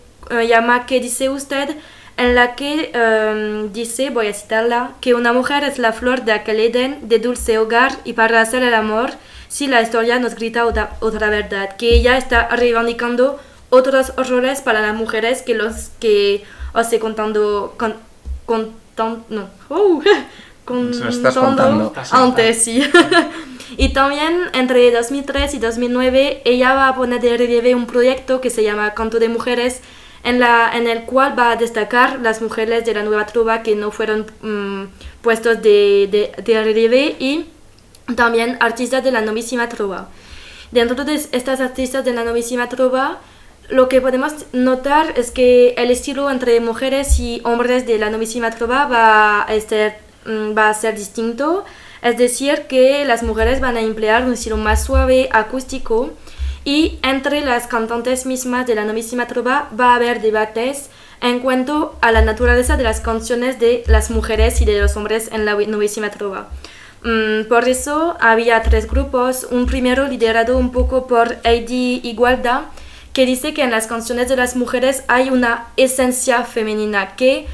llama ¿Qué dice usted?, en la que dice, voy a citarla, que una mujer es la flor de aquel Edén de dulce hogar y para hacer el amor, si la historia nos grita otra verdad, que ella está reivindicando otros roles para las mujeres que los que os he contando antes, sí. Y también entre 2003 y 2009 ella va a poner de relieve un proyecto que se llama Canto de Mujeres, en el cual va a destacar las mujeres de la Nueva Trova que no fueron puestos de relieve, y también artistas de la Novísima Trova. Dentro de estas artistas de la Novísima Trova, lo que podemos notar es que el estilo entre mujeres y hombres de la Novísima Trova va a ser distinto, es decir, que las mujeres van a emplear un estilo más suave, acústico, y entre las cantantes mismas de la Novísima Trova va a haber debates en cuanto a la naturaleza de las canciones de las mujeres y de los hombres en la Novísima Trova. Por eso había tres grupos, un primero liderado un poco por Heidi Igualda, que dice que en las canciones de las mujeres hay una esencia femenina, que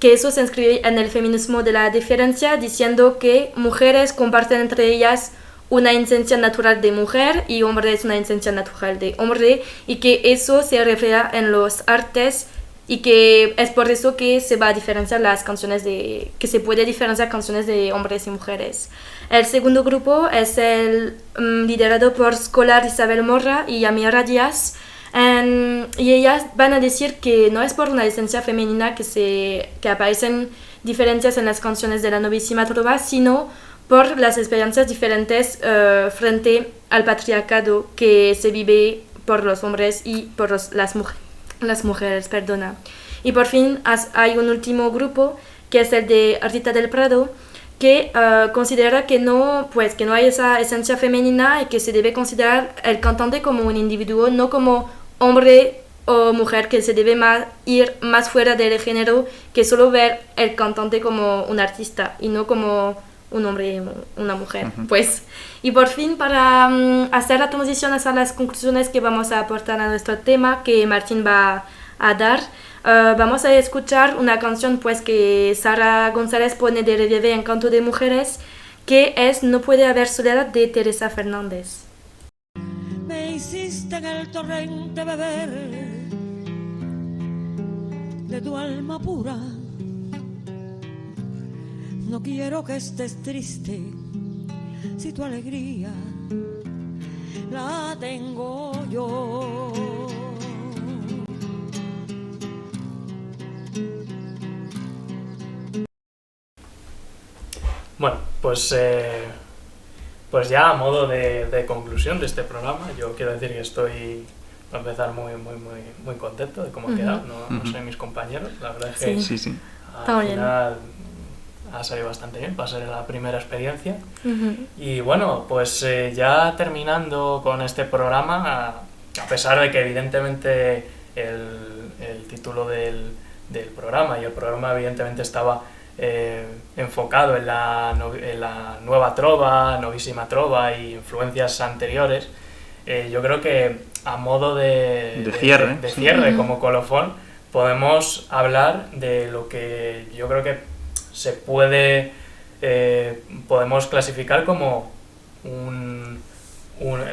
eso se inscribe en el feminismo de la diferencia, diciendo que mujeres comparten entre ellas una esencia natural de mujer y hombre es una esencia natural de hombre, y que eso se refleja en los artes y que es por eso que se va a diferenciar las canciones que se puede diferenciar canciones de hombres y mujeres. El segundo grupo es liderado por Scholar Isabel Morra y Amira Díaz, y ellas van a decir que no es por una esencia femenina que aparecen diferencias en las canciones de la Novísima Trova, sino por las experiencias diferentes frente al patriarcado que se vive por los hombres y por las mujeres. Y por fin hay un último grupo que es el de Rita del Prado, que considera que no hay esa esencia femenina y que se debe considerar el cantante como un individuo, no como hombre o mujer, que se debe ir más fuera del género que solo ver el cantante como un artista y no como un hombre y una mujer. Y por fin, para hacer la transición hacia las conclusiones que vamos a aportar a nuestro tema, que Martín va a dar, vamos a escuchar una canción que Sara González pone de relieve en Canto de Mujeres, que es No puede haber soledad, de Teresa Fernández. Me hiciste en el torrente beber de tu alma pura. No quiero que estés triste si tu alegría la tengo yo. Bueno, pues ya a modo de conclusión de este programa, yo quiero decir que estoy, para empezar, muy contento de cómo ha quedado. No sé mis compañeros, la verdad es que sí. Al final ha salido bastante bien, va a ser la primera experiencia. Y bueno, pues ya terminando con este programa, a pesar de que evidentemente el título del programa y el programa evidentemente estaba enfocado en la nueva trova, novísima trova y influencias anteriores, yo creo que a modo de cierre como colofón podemos hablar de lo que yo creo que se puede podemos clasificar como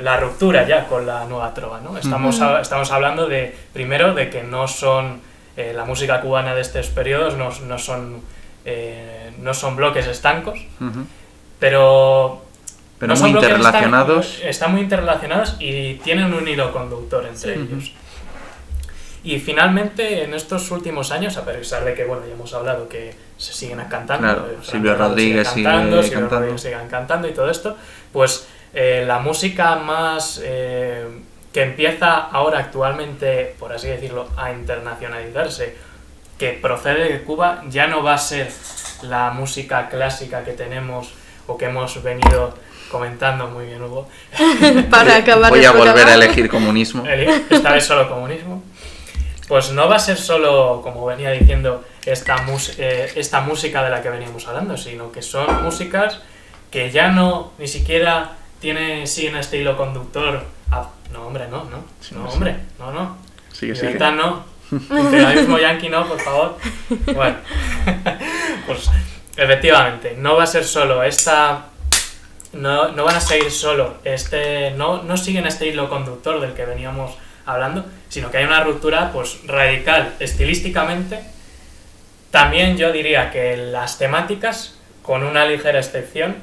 la ruptura ya con la nueva trova, ¿no? Estamos hablando primero de que no son la música cubana de estos periodos no son bloques estancos, pero no muy interrelacionados. Están muy interrelacionados y tienen un hilo conductor entre ellos. Y finalmente, en estos últimos años, a pesar de que ya hemos hablado que se siguen cantando, claro, Silvio Rodríguez sigue cantando y todo esto, pues la música más que empieza ahora actualmente, por así decirlo, a internacionalizarse, que procede de Cuba, ya no va a ser la música clásica que tenemos o que hemos venido comentando. Muy bien, Hugo. Para acabar voy a volver a elegir comunismo. Esta vez solo comunismo. Pues no va a ser solo, como venía diciendo, esta música de la que veníamos hablando, sino que son músicas que ya ni siquiera siguen este hilo conductor. No, hombre, no. Sigue. Libertad no. Imperialismo yanqui no, por favor. Bueno, pues efectivamente, no va a ser solo no van a seguir solo no siguen este hilo conductor del que veníamos hablando, sino que hay una ruptura pues radical estilísticamente. También yo diría que las temáticas, con una ligera excepción,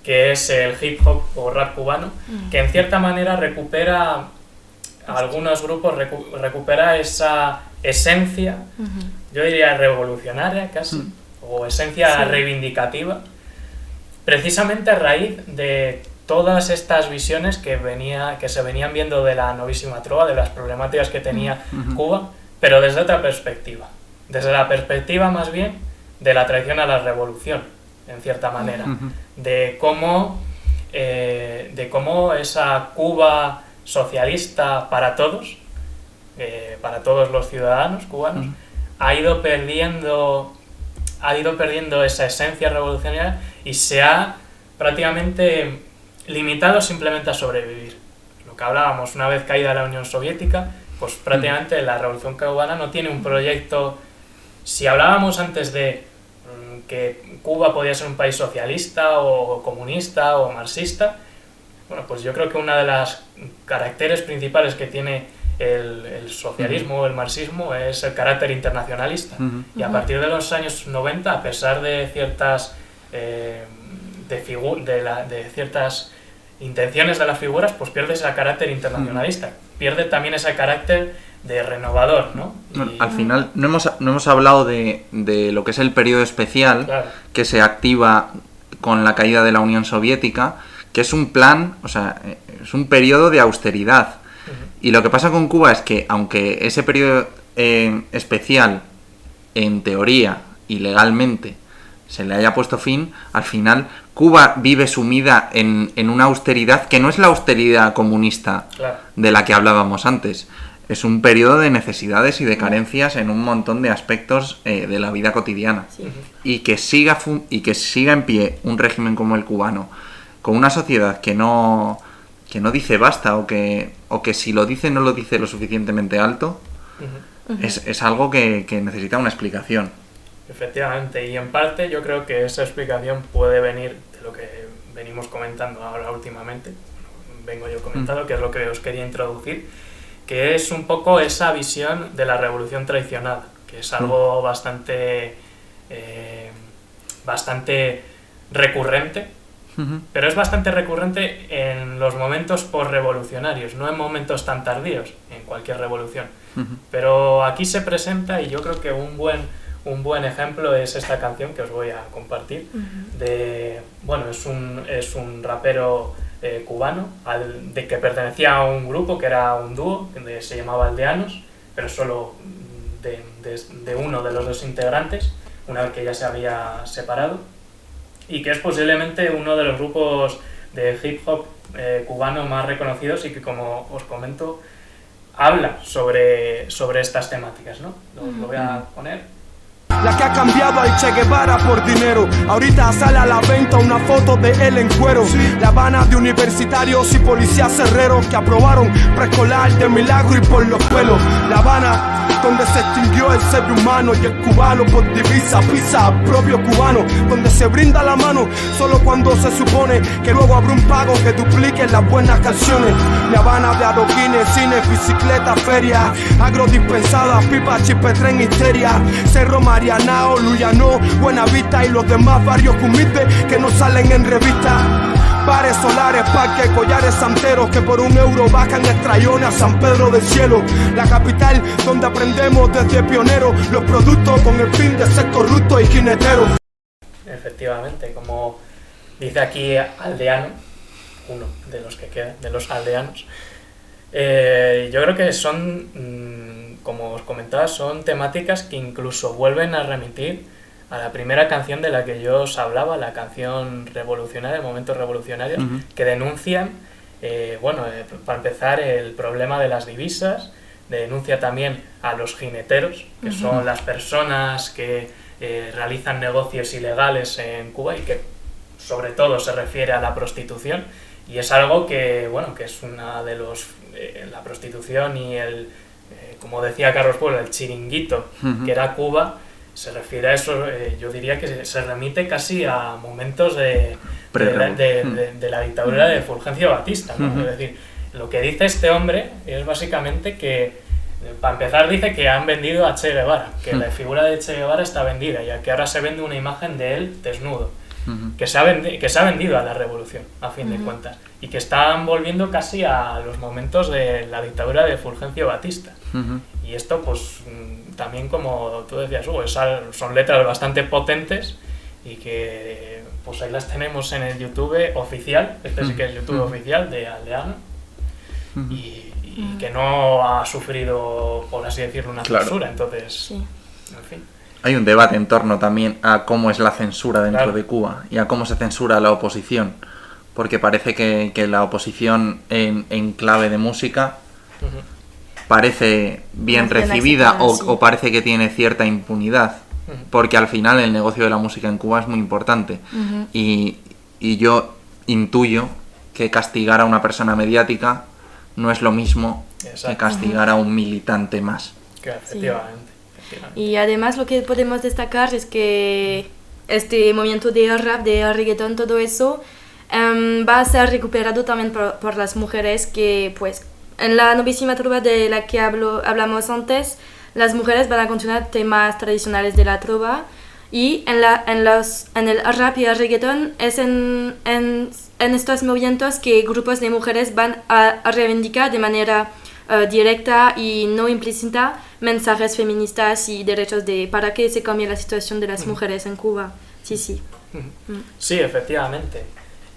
que es el hip hop o rap cubano, que en cierta manera recupera algunos grupos, recupera esa esencia, yo diría revolucionaria casi, o esencia reivindicativa, precisamente a raíz de todas estas visiones que se venían viendo de la novísima trova, de las problemáticas que tenía Cuba, pero desde otra perspectiva, desde la perspectiva más bien de la traición a la revolución, en cierta manera, de cómo esa Cuba socialista para todos los ciudadanos cubanos, ha ido perdiendo esa esencia revolucionaria y se ha prácticamente limitado simplemente a sobrevivir. Lo que hablábamos, una vez caída la Unión Soviética, pues prácticamente la revolución cubana no tiene un proyecto. Si hablábamos antes de que Cuba podía ser un país socialista o comunista o marxista, bueno, pues yo creo que una de las caracteres principales que tiene el socialismo, el marxismo, es el carácter internacionalista. Y a partir de los años 90, a pesar de ciertas de ciertas intenciones de las figuras, pues pierde ese carácter internacionalista, pierde también ese carácter de renovador, ¿no? Bueno, al final no hemos hablado de lo que es el periodo especial, claro, que se activa con la caída de la Unión Soviética, que es un plan, o sea, es un periodo de austeridad. Y lo que pasa con Cuba es que, aunque ese periodo especial, en teoría y legalmente, se le haya puesto fin, al final Cuba vive sumida en una austeridad que no es la austeridad comunista, claro, de la que hablábamos antes. Es un periodo de necesidades y de carencias en un montón de aspectos de la vida cotidiana. Sí. Y que siga en pie un régimen como el cubano, con una sociedad que no dice basta, o que si lo dice no lo dice lo suficientemente alto, es algo que necesita una explicación. Efectivamente, y en parte yo creo que esa explicación puede venir de lo que venimos comentando ahora últimamente, vengo yo comentando, que es lo que os quería introducir, que es un poco esa visión de la revolución traicionada, que es algo bastante recurrente, pero es bastante recurrente en los momentos posrevolucionarios, no en momentos tan tardíos, en cualquier revolución. Pero aquí se presenta, y yo creo que un buen ejemplo es esta canción que os voy a compartir. Es un rapero cubano que pertenecía a un grupo que era un dúo, que se llamaba Aldeanos, pero solo de uno de los dos integrantes, una vez que ya se había separado, y que es posiblemente uno de los grupos de hip hop cubano más reconocidos, y que, como os comento, habla sobre estas temáticas, ¿no? Lo voy a poner. La que ha cambiado al Che Guevara por dinero. Ahorita sale a la venta una foto de él en cuero. La Habana de universitarios y policías herreros que aprobaron preescolar de milagro y por los pelos. La Habana donde se extinguió el ser humano, y el cubano por divisa pisa al propio cubano, donde se brinda la mano solo cuando se supone que luego habrá un pago que duplique las buenas canciones. La Habana de adoquines, cines, bicicletas, ferias, agrodispensadas, pipas, chipetren, histeria, Cerro Marianao, Luyano, Buenavista y los demás barrios humildes que no salen en revista. Bares solares, parques, collares santeros que por €1 bajan estrellones a San Pedro del Cielo. La capital donde aprendemos desde pioneros los productos con el fin de ser corruptos y jineteros. Efectivamente, como dice aquí Aldeano, uno de los que quedan, de los aldeanos, yo creo que son, como os comentaba, son temáticas que incluso vuelven a remitir a la primera canción de la que yo os hablaba, la canción revolucionaria, Momentos Revolucionarios, que denuncian, para empezar, el problema de las divisas, denuncia también a los jineteros, que son las personas que realizan negocios ilegales en Cuba, y que sobre todo se refiere a la prostitución, y es algo que es una de los... la prostitución y como decía Carlos Pueblo, el chiringuito, que era Cuba, se refiere a eso. Yo diría que se remite casi a momentos de la dictadura de Fulgencio Batista, ¿no? Es decir, lo que dice este hombre es básicamente que, para empezar, dice que han vendido a Che Guevara, que la figura de Che Guevara está vendida, y que ahora se vende una imagen de él desnudo, que se ha vendido a la revolución, a fin de cuentas, y que están volviendo casi a los momentos de la dictadura de Fulgencio Batista. Y esto, pues, también, como tú decías, Hugo, son letras bastante potentes, y que, pues, ahí las tenemos en el YouTube oficial, este sí que es YouTube oficial de Aldeano, y que no ha sufrido, por así decirlo, una censura, entonces, en fin. Hay un debate en torno también a cómo es la censura dentro de Cuba, y a cómo se censura a la oposición, porque parece que la oposición en clave de música parece bien recibida, o parece que tiene cierta impunidad, porque al final el negocio de la música en Cuba es muy importante, y yo intuyo que castigar a una persona mediática no es lo mismo que castigar a un militante más. Efectivamente. Y además lo que podemos destacar es que este movimiento de rap, de reggaetón, todo eso va a ser recuperado también por las mujeres que, pues, en la novísima trova de la que hablamos antes, las mujeres van a continuar temas tradicionales de la trova, y en el rap y el reggaetón es en estos movimientos que grupos de mujeres van a reivindicar de manera directa y no implícita mensajes feministas y derechos para que se cambie la situación de las mujeres en Cuba. Sí. Sí, efectivamente.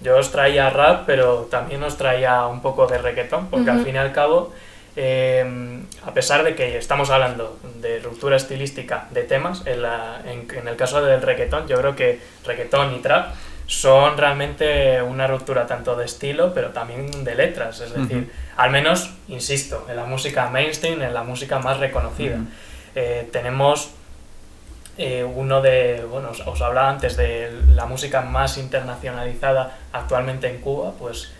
Yo os traía rap, pero también os traía un poco de reggaetón, porque al fin y al cabo, a pesar de que estamos hablando de ruptura estilística de temas, en el caso del reggaetón, yo creo que reggaetón y trap son realmente una ruptura tanto de estilo, pero también de letras, es decir, al menos, insisto, en la música mainstream, en la música más reconocida. Tenemos os hablaba antes de la música más internacionalizada actualmente en Cuba, pues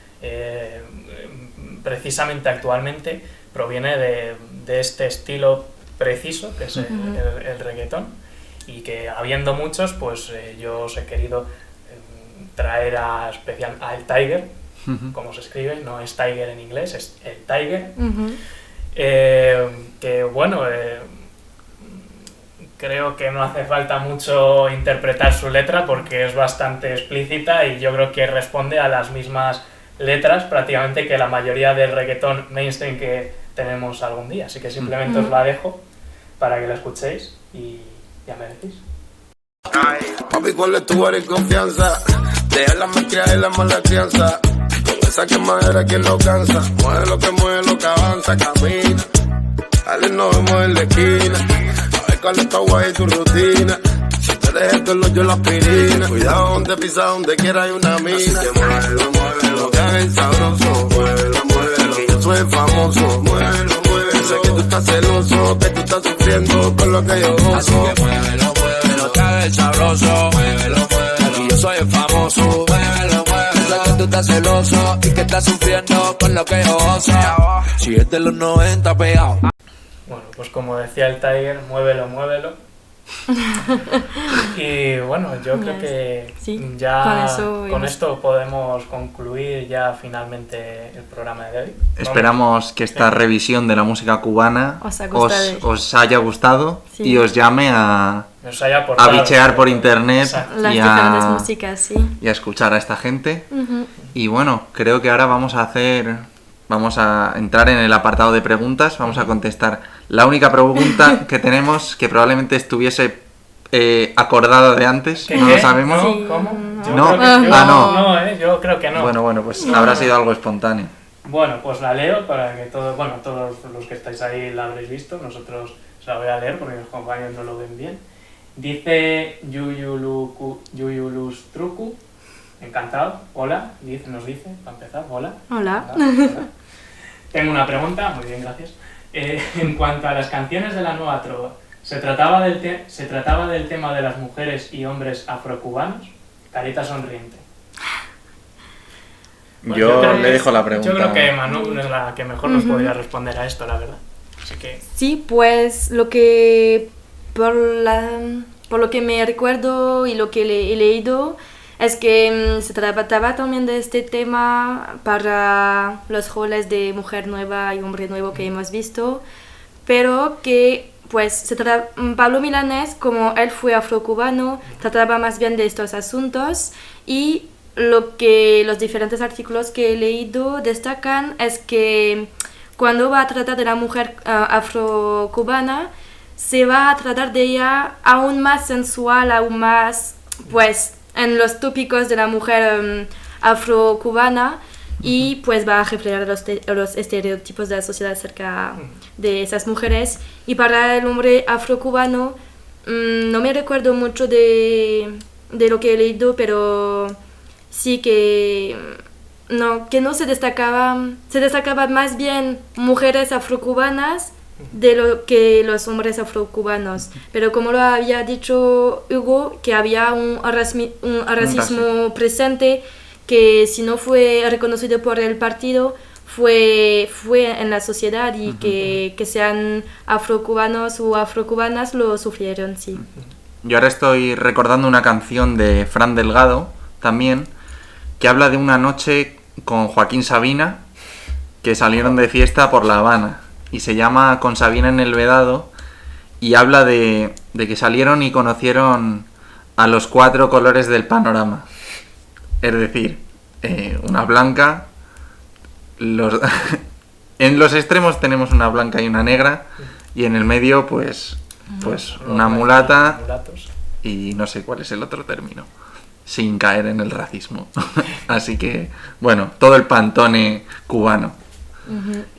precisamente actualmente proviene de este estilo preciso que es el reggaetón, y que habiendo muchos, pues yo os he querido traer a El Tiger, como se escribe, no es Tiger en inglés, es El Tiger, que bueno, creo que no hace falta mucho interpretar su letra porque es bastante explícita, y yo creo que responde a las mismas letras prácticamente que la mayoría del reggaetón mainstream que tenemos algún día, así que simplemente os la dejo para que la escuchéis y ya me decís. Papi, ¿cuál es tu área de confianza? Deja la malcriada y la mala crianza. Con esa quemadera quien no cansa. Mueve lo que avanza, camina. Dale, nos vemos en la esquina. A ver cuál es tu agua y tu rutina. Si te dejas el hoyo la aspirina. Cuidado donde pisa, donde quiera hay una mina. Así que muévelo, que haga el sabroso. Muévelo, que yo soy famoso. Muévelo, sé que tú estás celoso, que tú estás sufriendo con lo que yo gozo. Así que muévelo, que haga el sabroso. Muévelo, aquí yo soy el famoso. Muévelo, sé que tú estás celoso y que estás sufriendo con lo que yo gozo. Si es de los 90 pegado. Bueno, pues como decía el Tiger, muévelo. Y bueno, yo creo que ya con esto podemos concluir ya finalmente el programa de hoy. Esperamos que esta revisión de la música cubana os haya gustado y os llame a bichear por internet las diferentes músicas, y a escuchar a esta gente. Y bueno, creo que ahora vamos a entrar en el apartado de preguntas, vamos a contestar la única pregunta que tenemos, que probablemente estuviese acordada de antes, no lo sabemos. ¿Cómo? Yo creo que no. Bueno, pues habrá sido algo espontáneo. Bueno, pues la leo para que todos los que estáis ahí la habréis visto, nosotros os la voy a leer porque los compañeros no lo ven bien. Dice Yuyulustruku, encantado, hola, nos dice, para empezar, hola. Hola. Tengo una pregunta, muy bien, gracias. En cuanto a las canciones de la nueva trova, ¿se trataba del tema de las mujeres y hombres afrocubanos? Carita sonriente. Pues yo le dejo la pregunta. Yo creo que Manu es la que mejor nos podría responder a esto, la verdad. Así que... Sí, pues por lo que me recuerdo y lo que he leído, es que se trataba también de este tema para los roles de mujer nueva y hombre nuevo que hemos visto, pero que pues Pablo Milanés, como él fue afrocubano, trataba más bien de estos asuntos, y lo que los diferentes artículos que he leído destacan es que cuando va a tratar de la mujer afrocubana, se va a tratar de ella aún más sensual, aún más pues en los tópicos de la mujer afrocubana, y pues va a reflejar los estereotipos de la sociedad acerca de esas mujeres. Y para el hombre afrocubano no me recuerdo mucho de lo que he leído, pero sí que no se destacaban más bien mujeres afrocubanas de lo que los hombres afrocubanos, pero como lo había dicho Hugo, que había un racismo presente, que si no fue reconocido por el partido, fue en la sociedad, y que sean afrocubanos o afrocubanas lo sufrieron, sí. Yo ahora estoy recordando una canción de Fran Delgado también, que habla de una noche con Joaquín Sabina, que salieron de fiesta por La Habana y se llama Con Sabina en el Vedado y habla de que salieron y conocieron a los 4 colores del panorama. Es decir, una blanca, en los extremos tenemos una blanca y una negra y en el medio pues una mulata y no sé cuál es el otro término, sin caer en el racismo. Así que, bueno, todo el pantone cubano.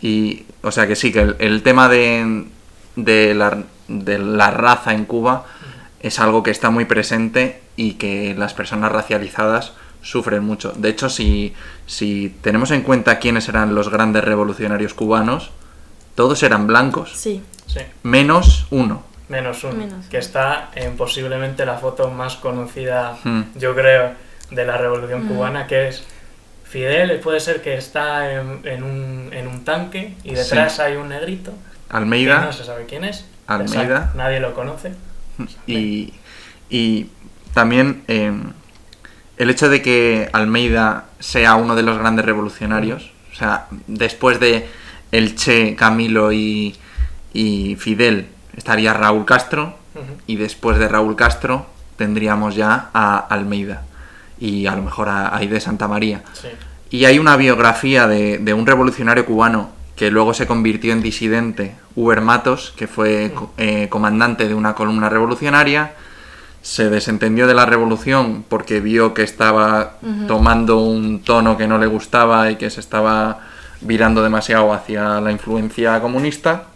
Y, o sea que sí, que el tema de la raza en Cuba es algo que está muy presente y que las personas racializadas sufren mucho. De hecho, si tenemos en cuenta quiénes eran los grandes revolucionarios cubanos, todos eran blancos. Sí. Menos uno. Que está en posiblemente la foto más conocida, yo creo, de la Revolución Cubana, que es Fidel. Puede ser que está en un tanque y detrás hay un negrito. Almeida. Que no se sabe quién es. Almeida. Exacto, nadie lo conoce. Y también el hecho de que Almeida sea uno de los grandes revolucionarios, o sea, después de el Che, Camilo y Fidel estaría Raúl Castro, y después de Raúl Castro tendríamos ya a Almeida y a lo mejor a Aide Santa María. Sí. Y hay una biografía de un revolucionario cubano que luego se convirtió en disidente, Huber Matos, que fue comandante de una columna revolucionaria. Se desentendió de la revolución porque vio que estaba tomando un tono que no le gustaba y que se estaba virando demasiado hacia la influencia comunista,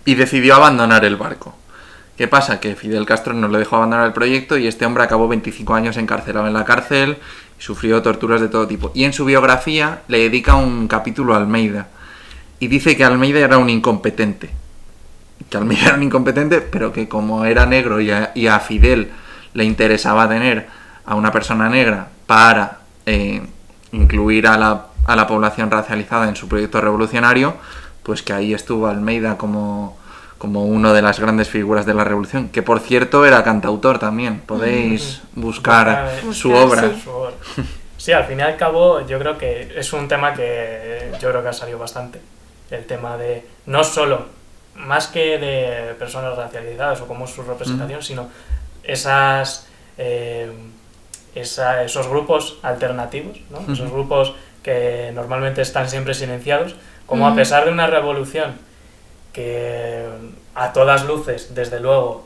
y decidió abandonar el barco. ¿Qué pasa? Que Fidel Castro no le dejó abandonar el proyecto y este hombre acabó 25 años encarcelado en la cárcel y sufrió torturas de todo tipo. Y en su biografía le dedica un capítulo a Almeida y dice que Almeida era un incompetente. Que Almeida era un incompetente, pero que como era negro y a Fidel le interesaba tener a una persona negra para incluir a la población racializada en su proyecto revolucionario, pues que ahí estuvo Almeida como una de las grandes figuras de la revolución, que por cierto era cantautor también. Podéis buscar su obra. Sí, al fin y al cabo yo creo que es un tema que yo creo que ha salido bastante. El tema de no solo, más que de personas racializadas o como su representación, sino esos grupos alternativos, ¿no? Esos grupos que normalmente están siempre silenciados, como a pesar de una revolución que a todas luces, desde luego,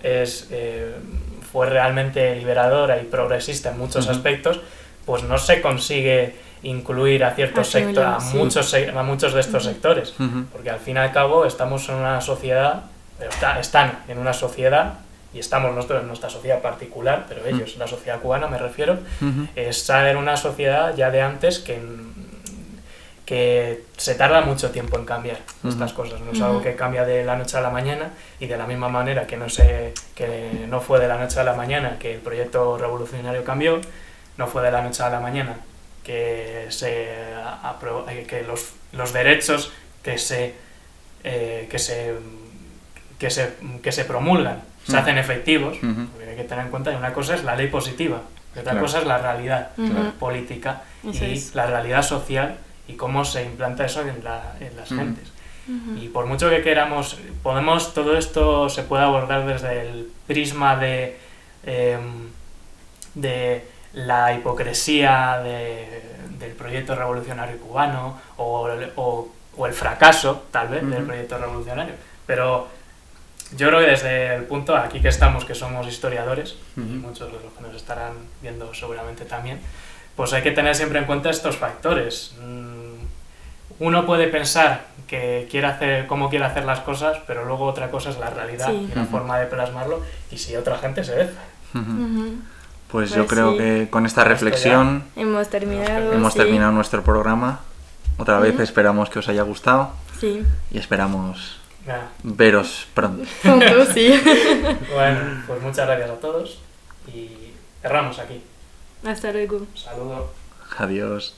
fue realmente liberadora y progresista en muchos aspectos, pues no se consigue incluir a ciertos sectores, a muchos de estos sectores, porque al fin y al cabo estamos en una sociedad, están en una sociedad, y estamos nosotros en nuestra sociedad particular, pero ellos, la sociedad cubana me refiero, está en una sociedad ya de antes que se tarda mucho tiempo en cambiar estas cosas, no es algo que cambia de la noche a la mañana, y de la misma manera que no fue de la noche a la mañana que el proyecto revolucionario cambió, no fue de la noche a la mañana que los derechos que se promulgan se hacen efectivos, porque hay que tener en cuenta que una cosa es la ley positiva y otra cosa es la realidad política y la realidad social y cómo se implanta eso en las gentes. Y por mucho que queramos, todo esto se puede abordar desde el prisma de la hipocresía del proyecto revolucionario cubano o el fracaso, tal vez, del proyecto revolucionario. Pero yo creo que desde el punto, aquí que estamos, que somos historiadores, y muchos de los que nos estarán viendo seguramente también, pues hay que tener siempre en cuenta estos factores. Uno puede pensar que cómo quiere hacer las cosas, pero luego otra cosa es la realidad y la forma de plasmarlo, y si otra gente se deja. Pues yo creo que con esta reflexión hemos terminado nuestro programa. Otra vez esperamos que os haya gustado y esperamos veros pronto. Pronto, sí. Bueno, pues muchas gracias a todos y cerramos aquí. Hasta luego. Saludos. Adiós.